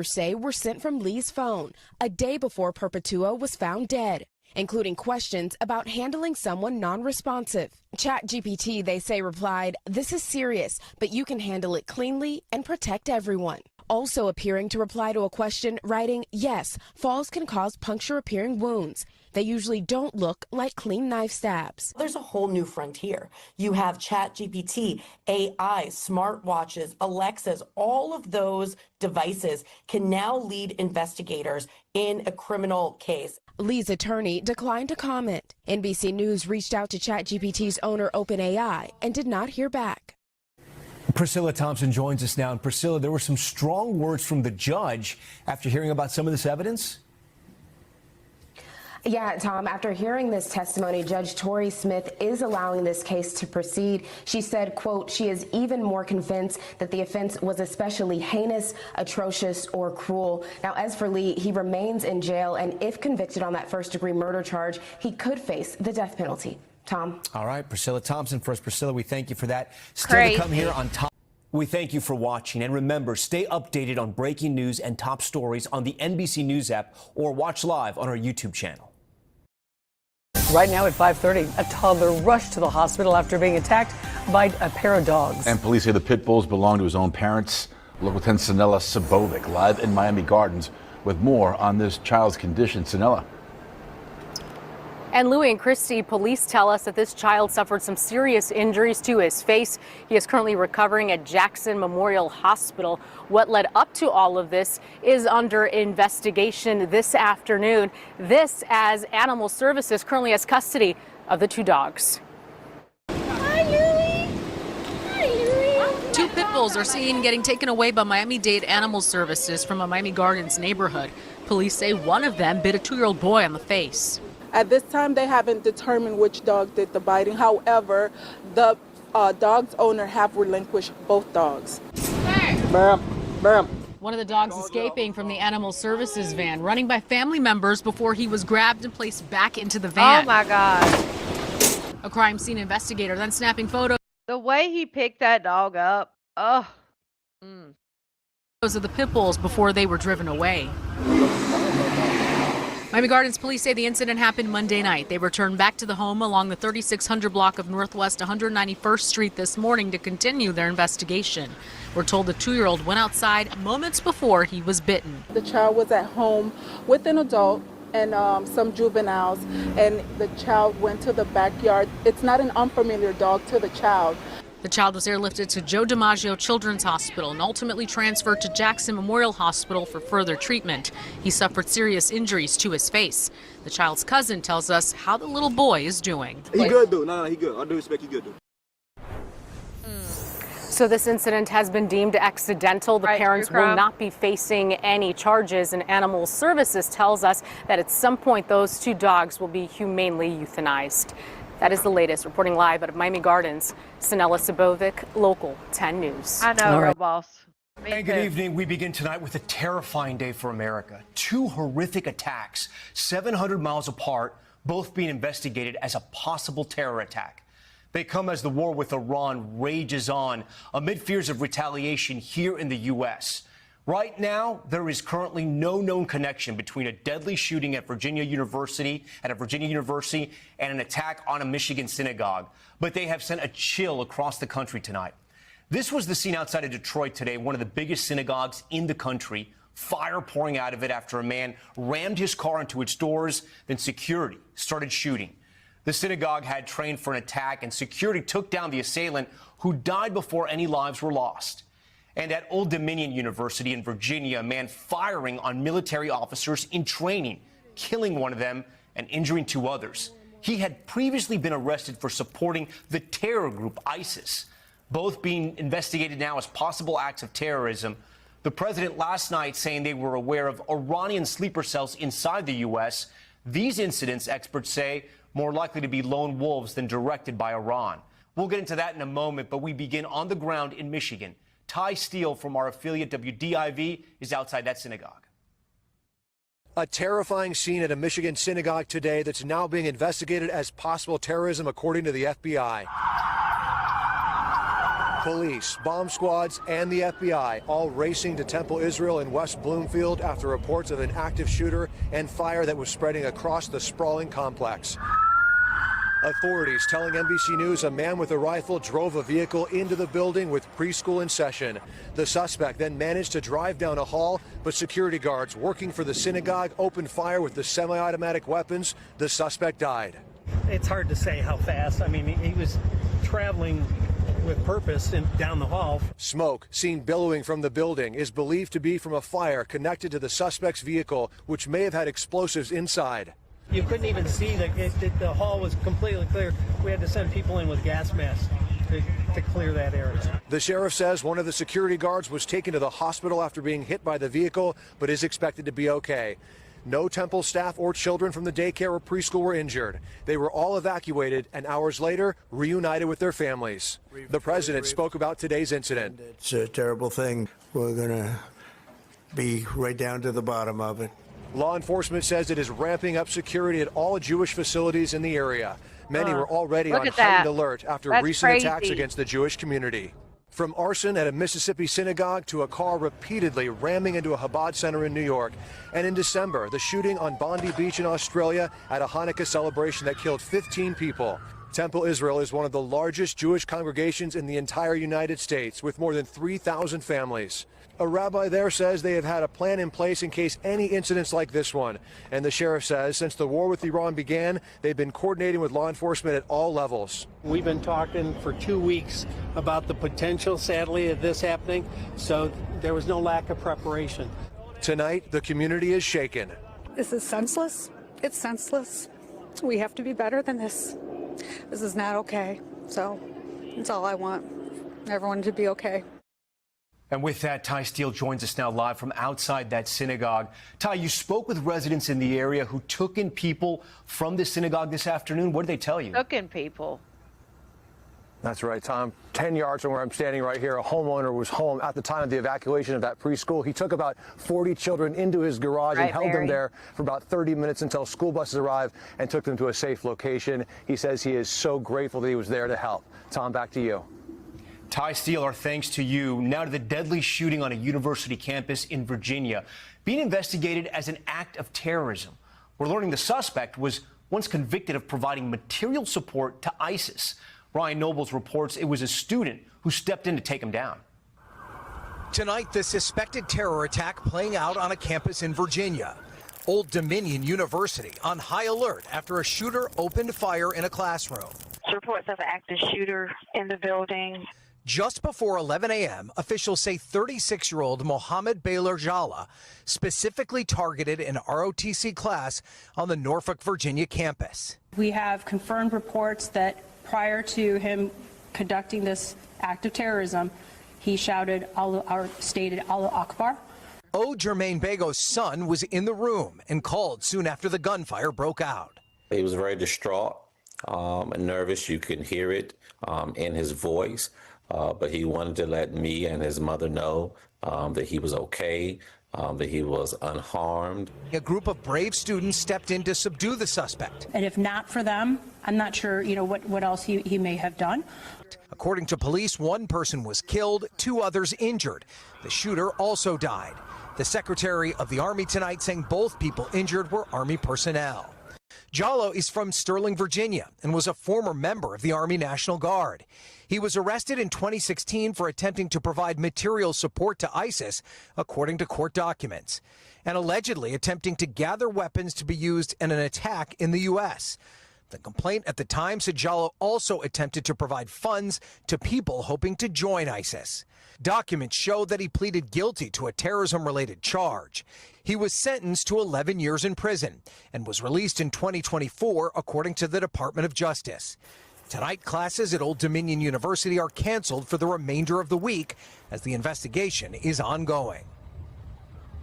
Say were sent from Lee's phone a day before Perpetua was found dead, including questions about handling someone non-responsive. ChatGPT, they say, replied, "This is serious, but you can handle it cleanly and protect everyone." Also appearing to reply to a question, writing, "Yes, falls can cause puncture-appearing wounds. They usually don't look like clean knife stabs." There's a whole new frontier. You have ChatGPT, AI, smartwatches, Alexas, all of those devices can now lead investigators in a criminal case. Lee's attorney declined to comment. NBC News reached out to ChatGPT's owner, OpenAI, and did not hear back. Priscilla Thompson joins us now. And Priscilla, there were some strong words from the judge after hearing about some of this evidence. Yeah, Tom, after hearing this testimony, Judge Torrey Smith is allowing this case to proceed. She said, quote, she is even more convinced that the offense was especially heinous, atrocious, or cruel. Now, as for Lee, he remains in jail, and if convicted on that first-degree murder charge, he could face the death penalty. Tom. All right, Priscilla Thompson first. Priscilla, we thank you for that. Still to come here on top. We thank you for watching. And remember, stay updated on breaking news and top stories on the NBC News app or watch live on our YouTube channel. Right now at 5:30, a toddler rushed to the hospital after being attacked by a pair of dogs. And police say the pit bulls belong to his own parents. Local 10 Sanella Sabovic live in Miami Gardens with more on this child's condition. Sanella. And Louie and Christy, police tell us that this child suffered some serious injuries to his face. He is currently recovering at Jackson Memorial Hospital. What led up to all of this is under investigation this afternoon. This as Animal Services currently has custody of the two dogs. Hi, Louie. Hi, Louie. Two pit bulls are seen getting taken away by Miami-Dade Animal Services from a Miami Gardens neighborhood. Police say one of them bit a 2-year-old boy on the face. At this time, they haven't determined which dog did the biting. However, the dog's owner have relinquished both dogs. One of the dogs escaping from the Animal Services van, running by family members before he was grabbed and placed back into the van. Oh my God. A crime scene investigator then snapping photos. The way he picked that dog up. Oh. Of the pit bulls before they were driven away. Miami Gardens police say the incident happened Monday night. They returned back to the home along the 3600 block of Northwest 191st Street this morning to continue their investigation. We're told the 2-year-old went outside moments before he was bitten. The child was at home with an adult and some juveniles, and the child went to the backyard. It's not an unfamiliar dog to the child. The child was airlifted to Joe DiMaggio Children's Hospital and ultimately transferred to Jackson Memorial Hospital for further treatment. He suffered serious injuries to his face. The child's cousin tells us how the little boy is doing. He good, though. No, he good. I do respect he good, though. So this incident has been deemed accidental. The parents will not be facing any charges, and Animal Services tells us that at some point those two dogs will be humanely euthanized. That is the latest. Reporting live out of Miami Gardens, Sanella Sabovic, Local 10 News. I know, Real Boss. And good evening. We begin tonight with a terrifying day for America. 2 horrific attacks, 700 miles apart, both being investigated as a possible terror attack. They come as the war with Iran rages on amid fears of retaliation here in the U.S. Right now, there is currently no known connection between a deadly shooting at a Virginia University and an attack on a Michigan synagogue. But they have sent a chill across the country tonight. This was the scene outside of Detroit today, one of the biggest synagogues in the country. Fire pouring out of it after a man rammed his car into its doors, then security started shooting. The synagogue had trained for an attack, and security took down the assailant, who died before any lives were lost. And at Old Dominion University in Virginia, a man firing on military officers in training, killing one of them and injuring 2 others. He had previously been arrested for supporting the terror group ISIS, both being investigated now as possible acts of terrorism. The president last night saying they were aware of Iranian sleeper cells inside the U.S. These incidents, experts say, more likely to be lone wolves than directed by Iran. We'll get into that in a moment, but we begin on the ground in Michigan. Ty Steele from our affiliate WDIV is outside that synagogue. A terrifying scene at a Michigan synagogue today that's now being investigated as possible terrorism, according to the FBI. Police, bomb squads, and the FBI all racing to Temple Israel in West Bloomfield after reports of an active shooter and fire that was spreading across the sprawling complex. Authorities telling NBC News a man with a rifle drove a vehicle into the building with preschool in session. The suspect then managed to drive down a hall, but security guards working for the synagogue opened fire with the semi-automatic weapons. The suspect died. It's hard to say how fast. I mean, he was traveling with purpose and down the hall. Smoke seen billowing from the building is believed to be from a fire connected to the suspect's vehicle, which may have had explosives inside. You couldn't even see the hall was completely clear. We had to send people in with gas masks to clear that area. The sheriff says one of the security guards was taken to the hospital after being hit by the vehicle, but is expected to be okay. No Temple staff or children from the daycare or preschool were injured. They were all evacuated and hours later reunited with their families. The president spoke about today's incident. It's a terrible thing. We're going to be right down to the bottom of it. Law enforcement says it is ramping up security at all Jewish facilities in the area. Many were already on heightened alert after recent attacks against the Jewish community. From arson at a Mississippi synagogue to a car repeatedly ramming into a Chabad center in New York. And in December, the shooting on Bondi Beach in Australia at a Hanukkah celebration that killed 15 people. Temple Israel is one of the largest Jewish congregations in the entire United States, with more than 3,000 families. A rabbi there says they have had a plan in place in case any incidents like this one. And the sheriff says since the war with Iran began, they've been coordinating with law enforcement at all levels. We've been talking for 2 weeks about the potential, sadly, of this happening, so there was no lack of preparation. Tonight, the community is shaken. This is senseless. It's senseless. We have to be better than this. This is not okay. So that's all I want. Everyone to be okay. And with that, Ty Steele joins us now live from outside that synagogue. Ty, you spoke with residents in the area who took in people from the synagogue this afternoon. What did they tell you? Took in people. That's right, Tom. 10 yards from where I'm standing right here, a homeowner was home at the time of the evacuation of that preschool. He took about 40 children into his garage and held them there for about 30 minutes until school buses arrived and took them to a safe location. He says he is so grateful that he was there to help. Tom, back to you. Ty Steele, our thanks to you. Now to the deadly shooting on a university campus in Virginia, being investigated as an act of terrorism. We're learning the suspect was once convicted of providing material support to ISIS. Ryan Nobles reports it was a student who stepped in to take him down. Tonight, the suspected terror attack playing out on a campus in Virginia. Old Dominion University on high alert after a shooter opened fire in a classroom. Reports of an active shooter in the building. Just before 11 a.m., officials say 36-year-old Mohammed Baylor Jala specifically targeted an ROTC class on the Norfolk, Virginia campus. We have confirmed reports that prior to him conducting this act of terrorism, he shouted or stated Allah Akbar. O. Jermaine Bego's son was in the room and called soon after the gunfire broke out. He was very distraught and nervous. You can hear it in his voice. But he wanted to let me and his mother know that he was okay, that he was unharmed. A group of brave students stepped in to subdue the suspect. And if not for them, I'm not sure, what else he may have done. According to police, one person was killed, 2 others injured. The shooter also died. The Secretary of the Army tonight saying both people injured were Army personnel. Jallo is from Sterling, Virginia, and was a former member of the Army National Guard. He was arrested in 2016 for attempting to provide material support to ISIS, according to court documents, and allegedly attempting to gather weapons to be used in an attack in the U.S. The complaint at the time said Jallo also attempted to provide funds to people hoping to join ISIS. Documents show that he pleaded guilty to a terrorism-related charge. He was sentenced to 11 years in prison and was released in 2024, according to the Department of Justice. Tonight, classes at Old Dominion University are canceled for the remainder of the week as the investigation is ongoing.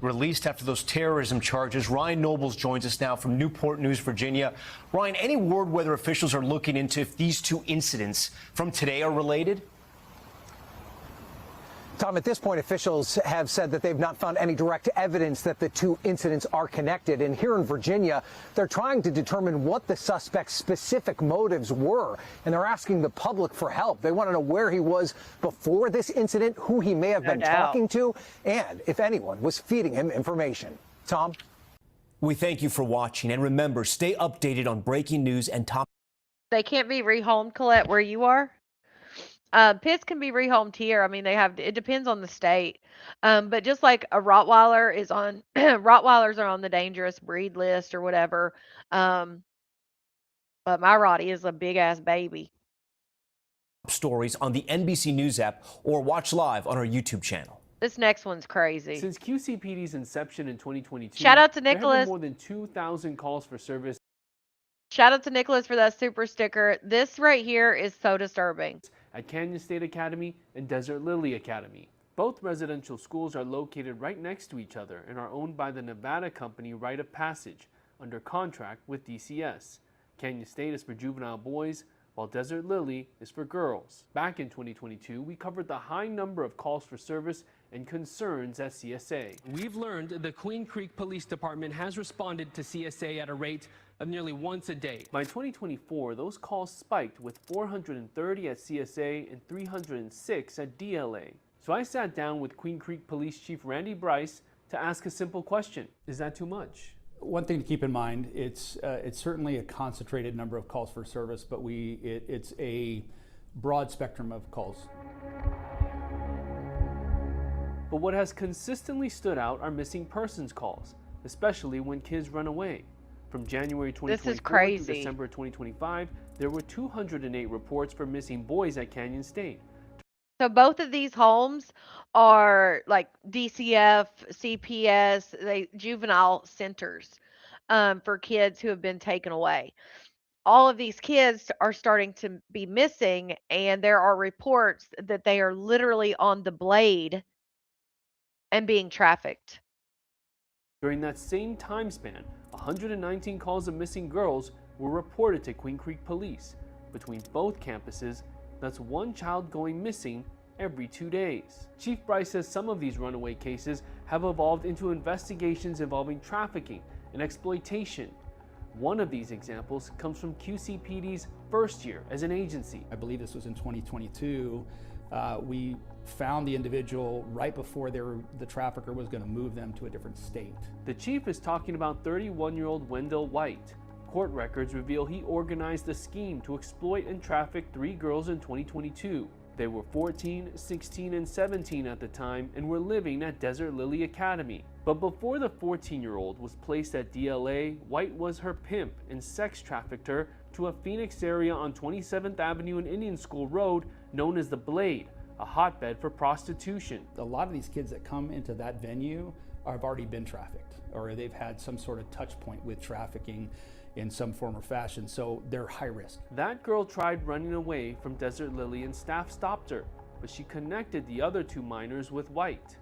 Released after those terrorism charges, Ryan Nobles joins us now from Newport News, Virginia. Ryan, any word whether officials are looking into if these two incidents from today are related? Tom, at this point, officials have said that they've not found any direct evidence that the two incidents are connected. And here in Virginia, they're trying to determine what the suspect's specific motives were. And they're asking the public for help. They want to know where he was before this incident, who he may have been talking to, and if anyone was feeding him information. Tom? We thank you for watching. And remember, stay updated on breaking news and top. They can't be rehomed, Colette, where you are? Pits can be rehomed here. I mean, it depends on the state. But just like a Rottweiler is on, Rottweilers are on the dangerous breed list or whatever. But my Rottie is a big ass baby. Stories on the NBC News app or watch live on our YouTube channel. This next one's crazy. Since QCPD's inception in 2022, shout out to there have Nicholas. been more than 2,000 calls for service. Shout out to Nicholas for that super sticker. This right here is so disturbing. At Canyon State Academy and Desert Lily Academy. Both residential schools are located right next to each other and are owned by the Nevada company Rite of Passage, under contract with DCS. Canyon State is for juvenile boys, while Desert Lily is for girls. Back in 2022, we covered the high number of calls for service and concerns at CSA. We've learned the Queen Creek Police Department has responded to CSA at a rate of nearly once a day. By 2024, those calls spiked with 430 at CSA and 306 at DLA. So I sat down with Queen Creek Police Chief Randy Bryce to ask a simple question. Is that too much? One thing to keep in mind, it's certainly a concentrated number of calls for service, but it's a broad spectrum of calls. But what has consistently stood out are missing persons calls, especially when kids run away. From January 2024 to December 2025, there were 208 reports for missing boys at Canyon State. So both of these homes are like DCF, CPS, juvenile centers for kids who have been taken away. All of these kids are starting to be missing, and there are reports that they are literally on the blade and being trafficked. During that same time span, 119 calls of missing girls were reported to Queen Creek Police. Between both campuses, that's one child going missing every 2 days. Chief Bryce says some of these runaway cases have evolved into investigations involving trafficking and exploitation. One of these examples comes from QCPD's first year as an agency. I believe this was in 2022. We found the individual right before the trafficker was going to move them to a different state. The chief is talking about 31-year-old Wendell White. Court records reveal he organized a scheme to exploit and traffic 3 girls in 2022. They were 14, 16, and 17 at the time and were living at Desert Lily Academy. But before the 14-year-old was placed at DLA, White was her pimp and sex trafficked her to a Phoenix area on 27th Avenue and Indian School Road known as the Blade, a hotbed for prostitution. A lot of these kids that come into that venue have already been trafficked, or they've had some sort of touch point with trafficking in some form or fashion, so they're high risk. That girl tried running away from Desert Lily and staff stopped her, but she connected the other 2 minors with White.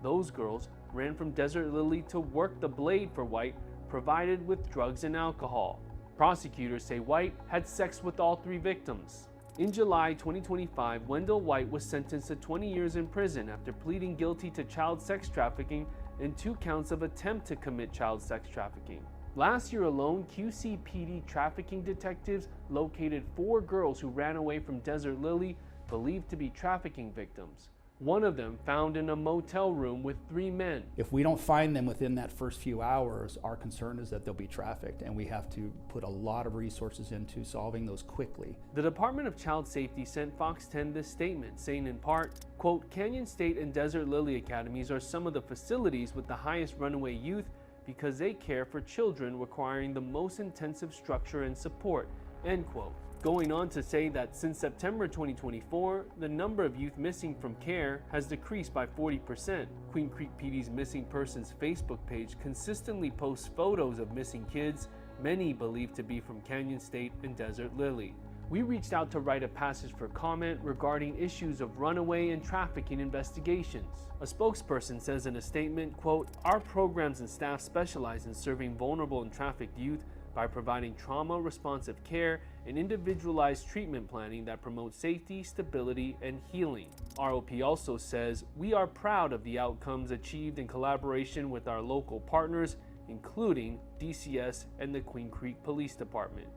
Those girls ran from Desert Lily to work the Blade for White, provided with drugs and alcohol. Prosecutors say White had sex with all 3 victims. In July 2025, Wendell White was sentenced to 20 years in prison after pleading guilty to child sex trafficking and 2 counts of attempt to commit child sex trafficking. Last year alone, QCPD trafficking detectives located 4 girls who ran away from Desert Lily, believed to be trafficking victims. One of them found in a motel room with 3 men. If we don't find them within that first few hours, our concern is that they'll be trafficked, and we have to put a lot of resources into solving those quickly. The Department of Child Safety sent Fox 10 this statement, saying in part, quote, Canyon State and Desert Lily Academies are some of the facilities with the highest runaway youth because they care for children requiring the most intensive structure and support, end quote. Going on to say that since September 2024, the number of youth missing from care has decreased by 40%. Queen Creek PD's Missing Persons Facebook page consistently posts photos of missing kids, many believed to be from Canyon State and Desert Lily. We reached out to write a passage for comment regarding issues of runaway and trafficking investigations. A spokesperson says in a statement, quote, "Our programs and staff specialize in serving vulnerable and trafficked youth by providing trauma-responsive care and individualized treatment planning that promotes safety, stability, and healing." ROP also says, "We are proud of the outcomes achieved in collaboration with our local partners, including DCS and the Queen Creek Police Department."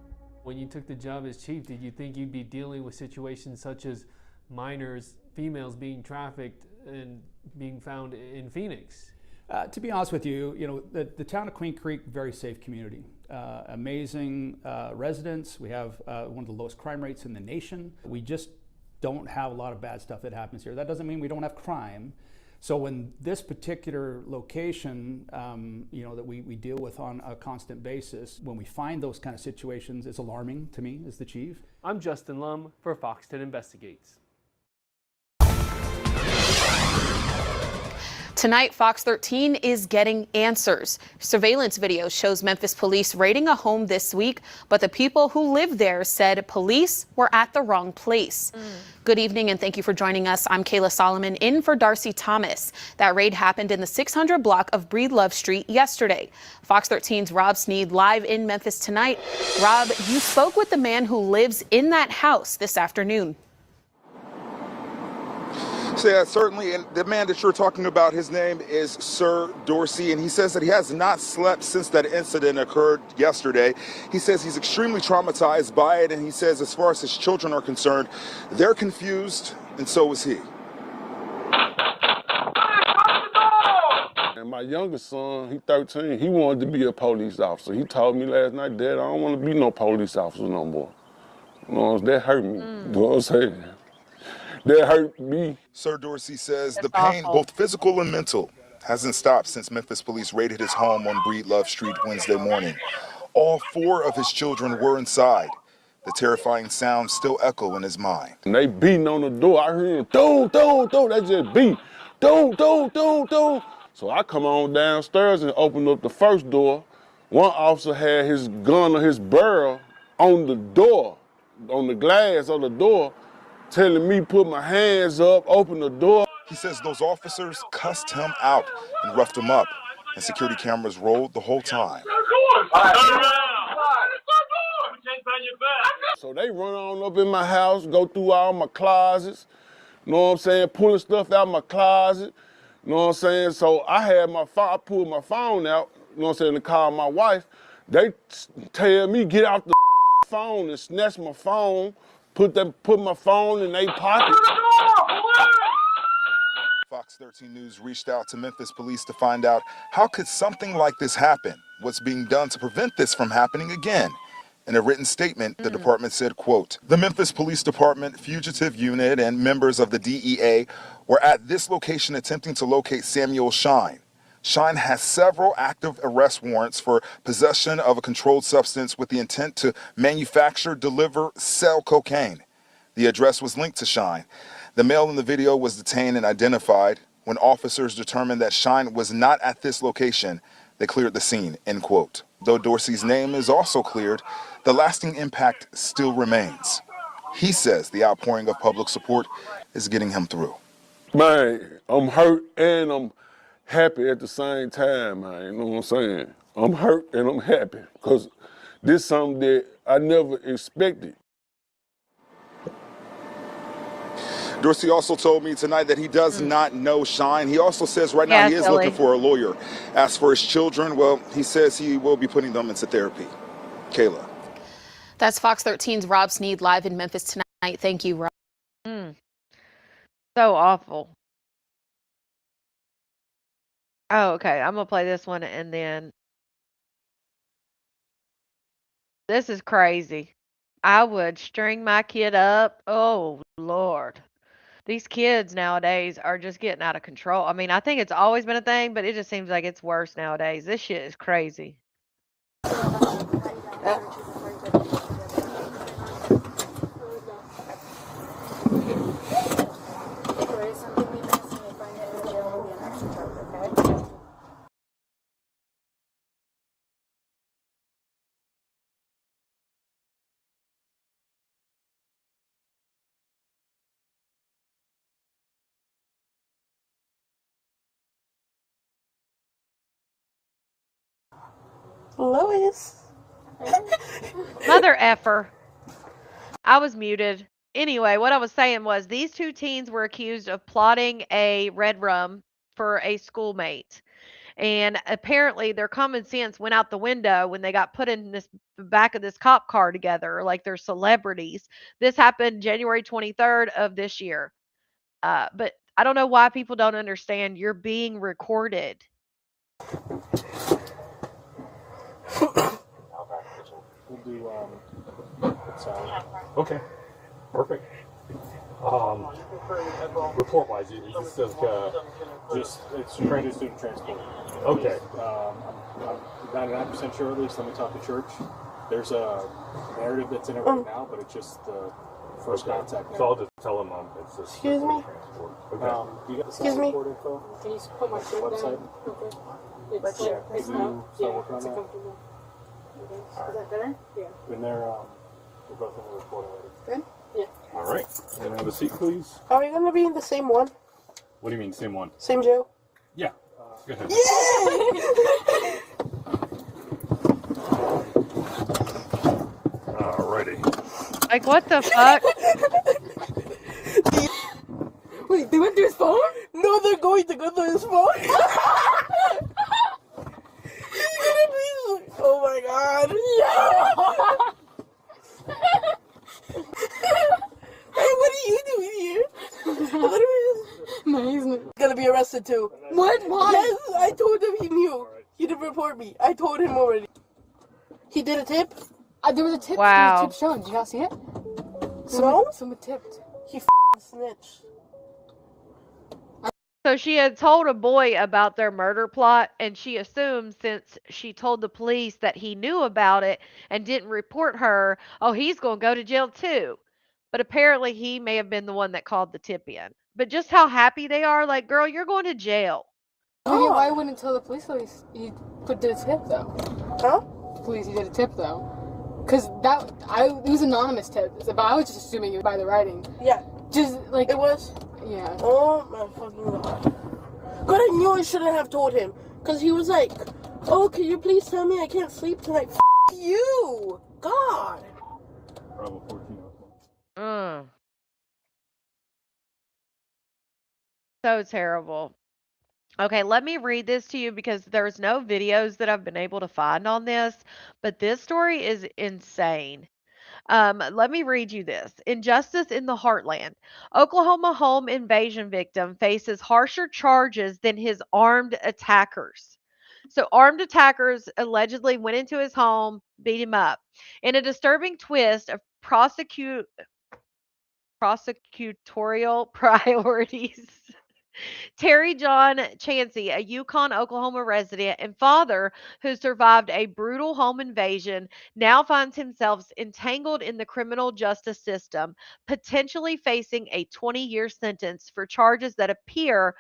When you took the job as chief, did you think you'd be dealing with situations such as minors, females being trafficked and being found in Phoenix? To be honest with you, the town of Queen Creek, very safe community. Amazing residents. We have one of the lowest crime rates in the nation. We just don't have a lot of bad stuff that happens here. That doesn't mean we don't have crime. So when this particular location, that we deal with on a constant basis, when we find those kind of situations, it's alarming to me as the chief. I'm Justin Lum for Fox 10 Investigates. Tonight, Fox 13 is getting answers. Surveillance video shows Memphis police raiding a home this week, but the people who live there said police were at the wrong place. Good evening and thank you for joining us. I'm Kayla Solomon in for Darcy Thomas. That raid happened in the 600 block of Breedlove Street yesterday. Fox 13's Rob Sneed live in Memphis tonight. Rob, you spoke with the man who lives in that house this afternoon. So yeah, certainly, and the man that you're talking about, his name is Sir Dorsey, and he says that he has not slept since that incident occurred yesterday. He says he's extremely traumatized by it, and he says as far as his children are concerned, they're confused, and so is he. And my youngest son, he's 13, he wanted to be a police officer. He told me last night, "Dad, I don't want to be no police officer no more." You know, that hurt me. You know what I'm saying? That hurt me. Sir Dorsey says the pain, both physical and mental, hasn't stopped since Memphis police raided his home on Breedlove Street Wednesday morning. All 4 of his children were inside. The terrifying sounds still echo in his mind. And they beating on the door. I heard them, "Doo, doo, doo." They just beat. "Doo, doo, doo, doo." So I come on downstairs and open up the first door. One officer had his gun or his barrel on the door, on the glass of the door, telling me put my hands up, open the door. He says those officers cussed him out and roughed him up, and security cameras rolled the whole time. So they run on up in my house, go through all my closets, you know what I'm saying, pulling stuff out my closet, you know what I'm saying? So I had my phone, I pulled my phone out, you know what I'm saying, to call my wife. They tell me get out the phone and snatch my phone, put my phone in their pocket. Fox 13 News reached out to Memphis police to find out how could something like this happen? What's being done to prevent this from happening again? In a written statement, the department said, quote, "The Memphis Police Department Fugitive Unit and members of the DEA were at this location attempting to locate Samuel Shine. Shine has several active arrest warrants for possession of a controlled substance with the intent to manufacture, deliver, sell cocaine. The address was linked to Shine. The male in the video was detained and identified. When officers determined that Shine was not at this location, they cleared the scene," end quote. Though Dorsey's name is also cleared, the lasting impact still remains. He says the outpouring of public support is getting him through. Man, I'm hurt and I'm happy at the same time, man. You know what I'm saying? I'm hurt and I'm happy because this is something that I never expected. Dorsey also told me tonight that he does not know Shine. He also says right now he is looking for a lawyer. As for his children, well, he says he will be putting them into therapy. Kayla. That's Fox 13's Rob Sneed live in Memphis tonight. Thank you, Rob. So awful. Oh, okay. I'm going to play this one and then. This is crazy. I would string my kid up. Oh, Lord. These kids nowadays are just getting out of control. I mean, I think it's always been a thing, but it just seems like it's worse nowadays. This shit is crazy. Lois. Mother effer. I was muted. Anyway, what I was saying was these two teens were accused of plotting a red rum for a schoolmate. And apparently their common sense went out the window when they got put in this back of this cop car together like they're celebrities. This happened January 23rd of this year. But I don't know why people don't understand you're being recorded. We'll do salad. Okay, perfect. Report-wise, is this just it's straight student transport? Okay. I'm 99% sure at least. Let me talk to church. There's a narrative that's in it right now, but it's just the first contact. So I'll just tell them it's just Excuse me. transport. Okay. Do you got the Excuse me. report info? Can you put my shirt Website? down? Okay. It's Yeah, you start working on it's that? comfortable. Is that better? Yeah. And they're we're both in the report already. Good? Yeah. All right. Can I have a seat, please? Are we gonna be in the same one? What do you mean, same one? Same jail? Yeah. Go ahead. Alrighty. Like, what the fuck? Wait, they went through his phone? No, they're going to go through his phone. He's gonna be. Oh my god. Yeah. Hey, what are you doing here? No, he's gonna be arrested too. What? Why? Yes, I told him he knew. He didn't report me. I told him already. He did a tip? There was a tip. Wow. There was a tip shown. Did you not see it? Someone tipped. He snitched. So she had told a boy about their murder plot, and she assumed since she told the police that he knew about it and didn't report her, oh, he's going to go to jail too. But apparently he may have been the one that called the tip in. But just how happy they are, like, girl, you're going to jail. Oh. Why wouldn't tell the police he did a tip though? Huh? Police, he did a tip though. Cause it was anonymous tip, but I was just assuming it by the writing. Yeah. Just like it was. Yeah. Oh my fucking god. God, I knew I shouldn't have told him. Cause he was like, oh, can you please tell me I can't sleep tonight? You! God! Bravo 14. So terrible. Okay, let me read this to you because there's no videos that I've been able to find on this, but this story is insane. Let me read you this. Injustice in the Heartland. Oklahoma home invasion victim faces harsher charges than his armed attackers. So, armed attackers allegedly went into his home, beat him up. In a disturbing twist of prosecutorial priorities. Terry John Chansey, a Yukon, Oklahoma resident and father who survived a brutal home invasion, now finds himself entangled in the criminal justice system, potentially facing a 20-year sentence for charges that appear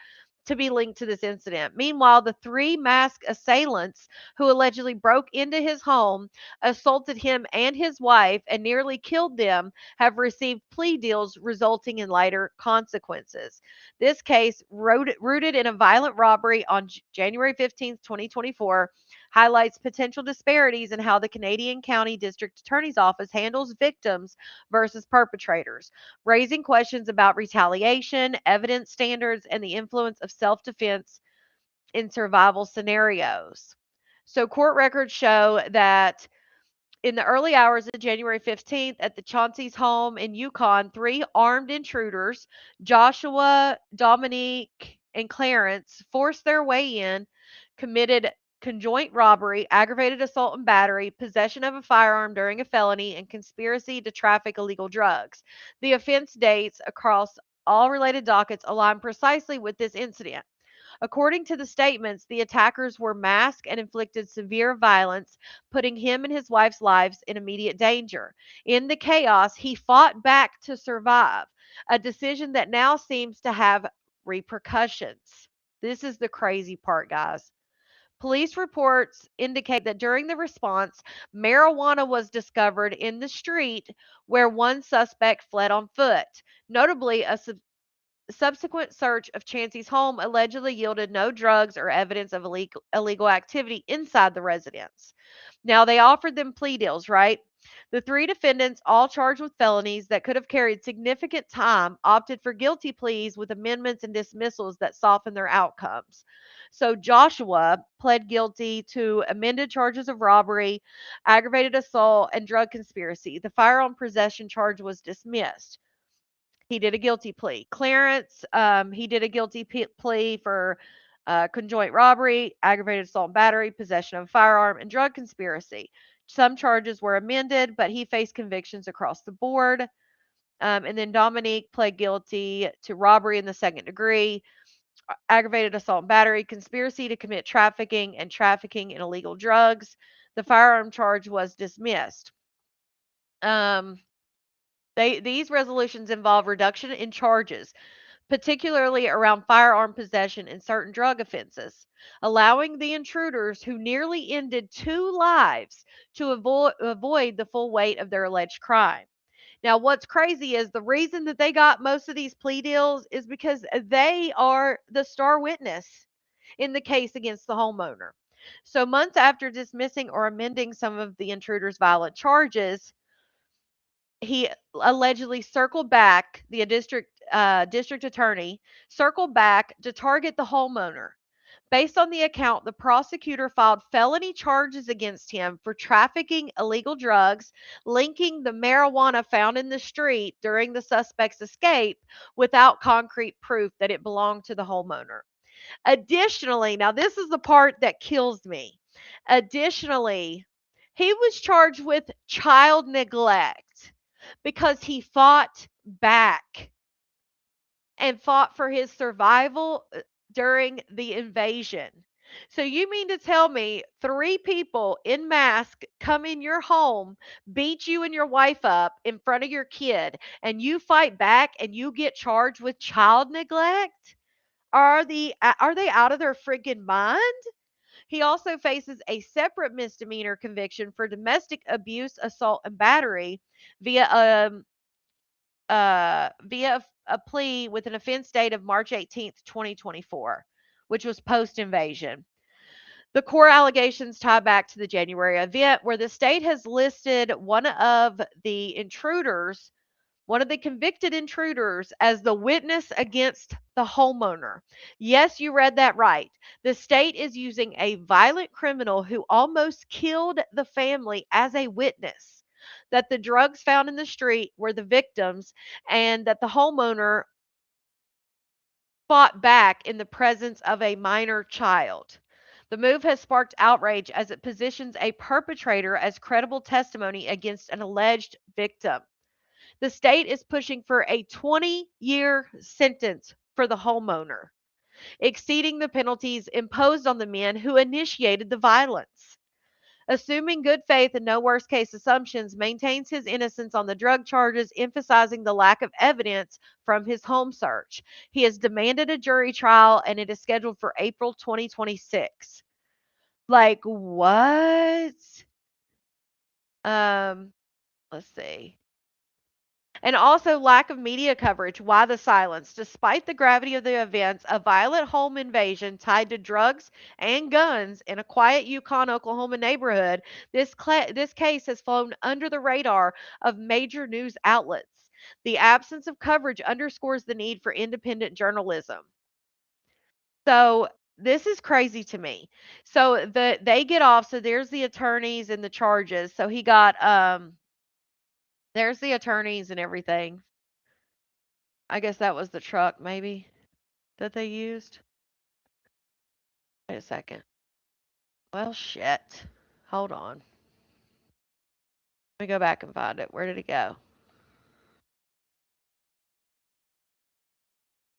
to be linked to this incident. Meanwhile, the three masked assailants who allegedly broke into his home, assaulted him and his wife, and nearly killed them have received plea deals resulting in lighter consequences. This case, rooted in a violent robbery on January 15th, 2024, highlights potential disparities in how the Canadian County District Attorney's Office handles victims versus perpetrators, raising questions about retaliation, evidence standards, and the influence of self defense in survival scenarios. So, court records show that in the early hours of January 15th at the Chauncey's home in Yukon, three armed intruders, Joshua, Dominique, and Clarence, forced their way in, committed conjoint robbery, aggravated assault and battery, possession of a firearm during a felony, and conspiracy to traffic illegal drugs. The offense dates across all related dockets align precisely with this incident. According to the statements, the attackers were masked and inflicted severe violence, putting him and his wife's lives in immediate danger. In the chaos, he fought back to survive, a decision that now seems to have repercussions. This is the crazy part, guys. Police reports indicate that during the response, marijuana was discovered in the street where one suspect fled on foot. Notably, subsequent search of Chansey's home allegedly yielded no drugs or evidence of illegal activity inside the residence. Now, they offered them plea deals, right? The three defendants, all charged with felonies that could have carried significant time, opted for guilty pleas with amendments and dismissals that softened their outcomes. So Joshua pled guilty to amended charges of robbery, aggravated assault, and drug conspiracy. The firearm possession charge was dismissed. He did a guilty plea. Clarence, he did a guilty plea for conjoint robbery, aggravated assault and battery, possession of a firearm, and drug conspiracy. Some charges were amended, but he faced convictions across the board. And then Dominique pled guilty to robbery in the second degree, aggravated assault and battery, conspiracy to commit trafficking, and trafficking in illegal drugs. The firearm charge was dismissed. These resolutions involve reduction in charges, particularly around firearm possession and certain drug offenses, allowing the intruders who nearly ended 2 lives to avoid the full weight of their alleged crime. Now, what's crazy is the reason that they got most of these plea deals is because they are the star witness in the case against the homeowner. So, months after dismissing or amending some of the intruders' violent charges, he allegedly circled back, the district attorney circled back to target the homeowner. Based on the account, the prosecutor filed felony charges against him for trafficking illegal drugs, linking the marijuana found in the street during the suspect's escape without concrete proof that it belonged to the homeowner. Additionally, now this is the part that kills me. Additionally, he was charged with child neglect because he fought back and fought for his survival during the invasion. So you mean to tell me 3 people in mask come in your home, beat you and your wife up in front of your kid, and you fight back and you get charged with child neglect? Are they out of their freaking mind? He also faces a separate misdemeanor conviction for domestic abuse, assault, and battery via a plea with an offense date of March 18th, 2024, which was post invasion. The core allegations tie back to the January event where the state has listed one of the convicted intruders, as the witness against the homeowner. Yes, you read that right. The state is using a violent criminal who almost killed the family as a witness. That the drugs found in the street were the victims, and that the homeowner fought back in the presence of a minor child. The move has sparked outrage as it positions a perpetrator as credible testimony against an alleged victim. The state is pushing for a 20-year sentence for the homeowner, exceeding the penalties imposed on the men who initiated the violence. Assuming good faith and no worst case assumptions, maintains his innocence on the drug charges, emphasizing the lack of evidence from his home search. He has demanded a jury trial and it is scheduled for April 2026. Like, what? Let's see. And also lack of media coverage. Why the silence? Despite the gravity of the events, a violent home invasion tied to drugs and guns in a quiet Yukon, Oklahoma neighborhood, this case has flown under the radar of major news outlets. The absence of coverage underscores the need for independent journalism. So this is crazy to me. So they get off. So there's the attorneys and the charges. So he got there's the attorneys and everything. I guess that was the truck maybe that they used. Wait a second. Well, shit. Hold on. Let me go back and find it. Where did it go?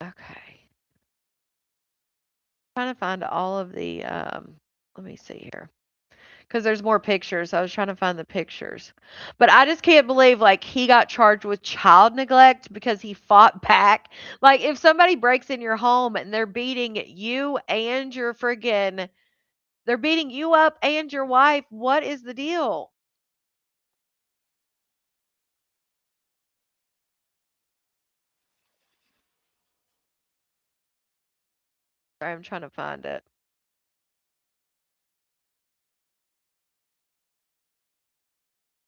Okay. Trying to find all of the let me see here. Because there's more pictures. I was trying to find the pictures. But I just can't believe, like, he got charged with child neglect because he fought back. Like, if somebody breaks in your home and they're beating you and your friggin', they're beating you up and your wife, what is the deal? Sorry, I'm trying to find it.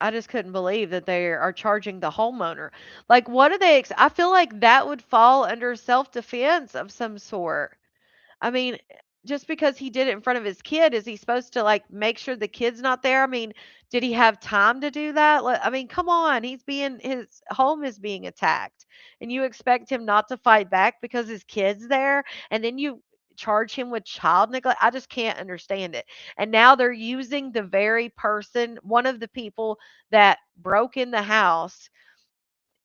I just couldn't believe that they are charging the homeowner. Like, what do they? I feel like that would fall under self-defense of some sort. I mean, just because he did it in front of his kid, is he supposed to like make sure the kid's not there? I mean, did he have time to do that? I mean, come on, his home is being attacked, and you expect him not to fight back because his kid's there, and then you charge him with child neglect. I just can't understand it. And now they're using the very person, one of the people that broke in the house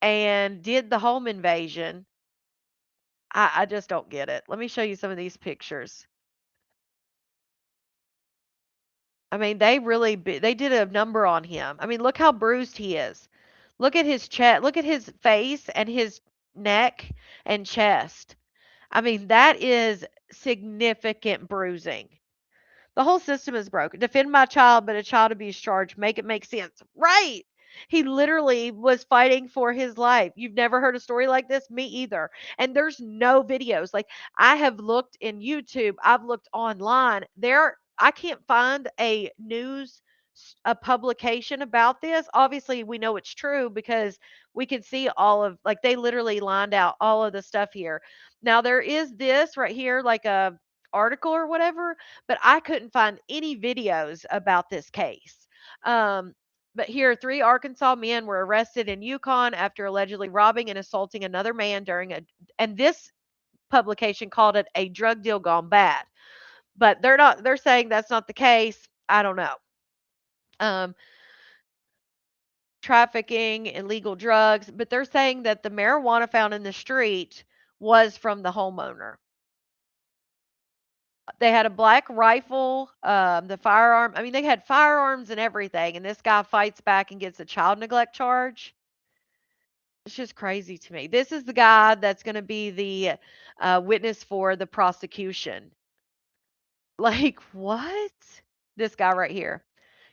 and did the home invasion. I just don't get it. Let me show you some of these pictures. I mean, they did a number on him. I mean, look how bruised he is. Look at his chest. Look at his face and his neck and chest. I mean, that is significant bruising. The whole system is broken. Defend my child, but a child abuse charge. Make it make sense. Right. He literally was fighting for his life. You've never heard a story like this? Me either. And there's no videos. Like, I have looked in YouTube, I've looked online. I can't find a publication about this. Obviously, we know it's true because we can see like they literally lined out all of the stuff here. Now there is this right here, like a article or whatever, but I couldn't find any videos about this case. But here, 3 Arkansas men were arrested in Yukon after allegedly robbing and assaulting another man and this publication called it a drug deal gone bad. But they're saying that's not the case. I don't know. Um, Trafficking, illegal drugs, but they're saying that the marijuana found in the street was from the homeowner. They had a black rifle, the firearm. I mean, they had firearms and everything, and this guy fights back and gets a child neglect charge. It's just crazy to me. This is the guy that's going to be the witness for the prosecution. Like, what? This guy right here.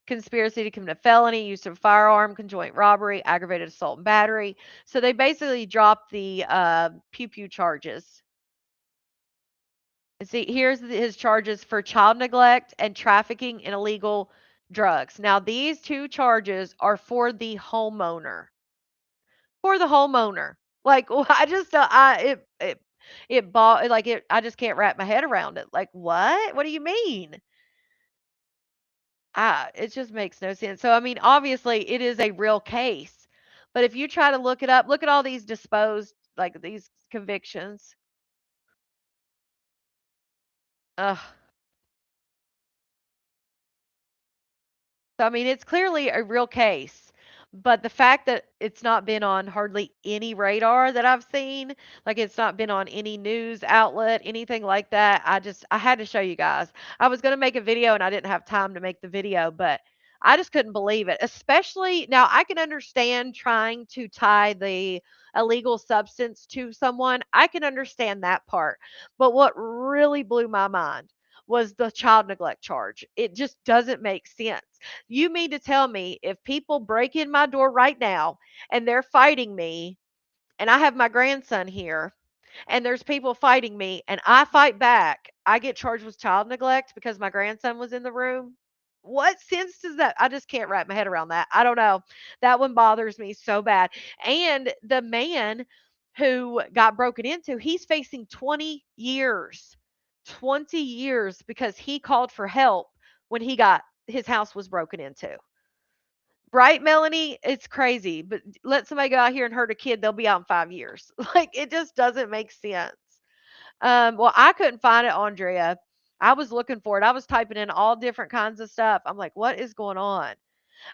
Conspiracy to commit a felony, use of firearm, conjoint robbery, aggravated assault and battery. So they basically dropped the pew pew charges. See, here's his charges for child neglect and trafficking in illegal drugs. Now, these 2 charges are for the homeowner. For the homeowner. Like, I just I just can't wrap my head around it. Like, what? What do you mean? It just makes no sense. So, I mean, obviously, it is a real case. But if you try to look it up, look at all these disposed, like these convictions. Ugh. So, I mean, it's clearly a real case, but the fact that it's not been on hardly any radar that I've seen, like it's not been on any news outlet, anything like that, I had to show you guys. I was going to make a video and I didn't have time to make the video, but I just couldn't believe it. Especially now, I can understand trying to tie the illegal substance to someone. I can understand that part. But what really blew my mind was the child neglect charge. It just doesn't make sense. You mean to tell me if people break in my door right now and they're fighting me, and I have my grandson here, and there's people fighting me, and I fight back, I get charged with child neglect because my grandson was in the room? What sense does that? I just can't wrap my head around that. I don't know. That one bothers me so bad. And the man who got broken into, he's facing 20 years. 20 years because he called for help when his house was broken into. Right, Melanie? It's crazy, but let somebody go out here and hurt a kid, they'll be out in 5 years. Like, it just doesn't make sense. Well, I couldn't find it, Andrea. I was looking for it. I was typing in all different kinds of stuff. I'm like, what is going on?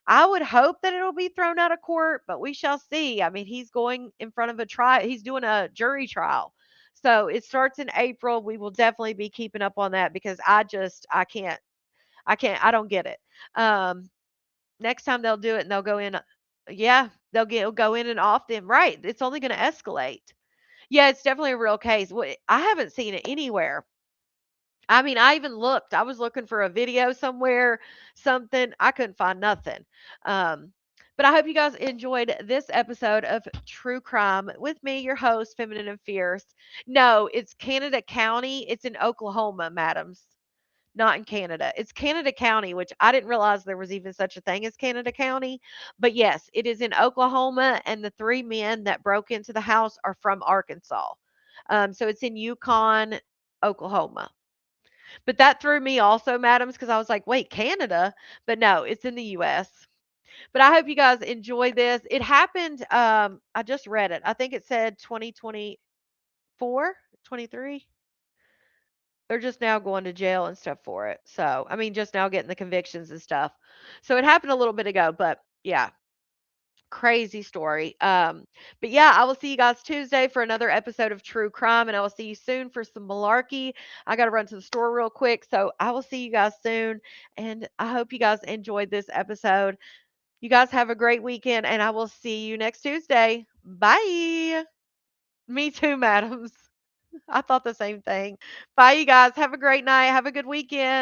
I would hope that it'll be thrown out of court, but we shall see. I mean, he's going in front of a trial. He's doing a jury trial. So it starts in April. We will definitely be keeping up on that because I don't get it. Um, Next time they'll do it and they'll go in. Yeah, go in and off them. Right. It's only going to escalate. Yeah, it's definitely a real case. I haven't seen it anywhere. I mean, I even looked. I was looking for a video somewhere, something. I couldn't find nothing. Um, But I hope you guys enjoyed this episode of True Crime with me, your host, Feminine and Fierce. No, it's Canada County. It's in Oklahoma, madams, not in Canada. It's Canada County, which I didn't realize there was even such a thing as Canada County. But yes, it is in Oklahoma, and the three men that broke into the house are from Arkansas. So it's in Yukon, Oklahoma. But that threw me also, madams, because I was like, wait, Canada? But no, it's in the US. But I hope you guys enjoy this. It happened, I just read it. I think it said 2024, 23. They're just now going to jail and stuff for it. So, I mean, just now getting the convictions and stuff. So it happened a little bit ago, but yeah, crazy story. But yeah, I will see you guys Tuesday for another episode of True Crime, and I will see you soon for some malarkey. I got to run to the store real quick, so I will see you guys soon, and I hope you guys enjoyed this episode. You guys have a great weekend, and I will see you next Tuesday. Bye. Me too, madams. I thought the same thing. Bye, you guys. Have a great night. Have a good weekend.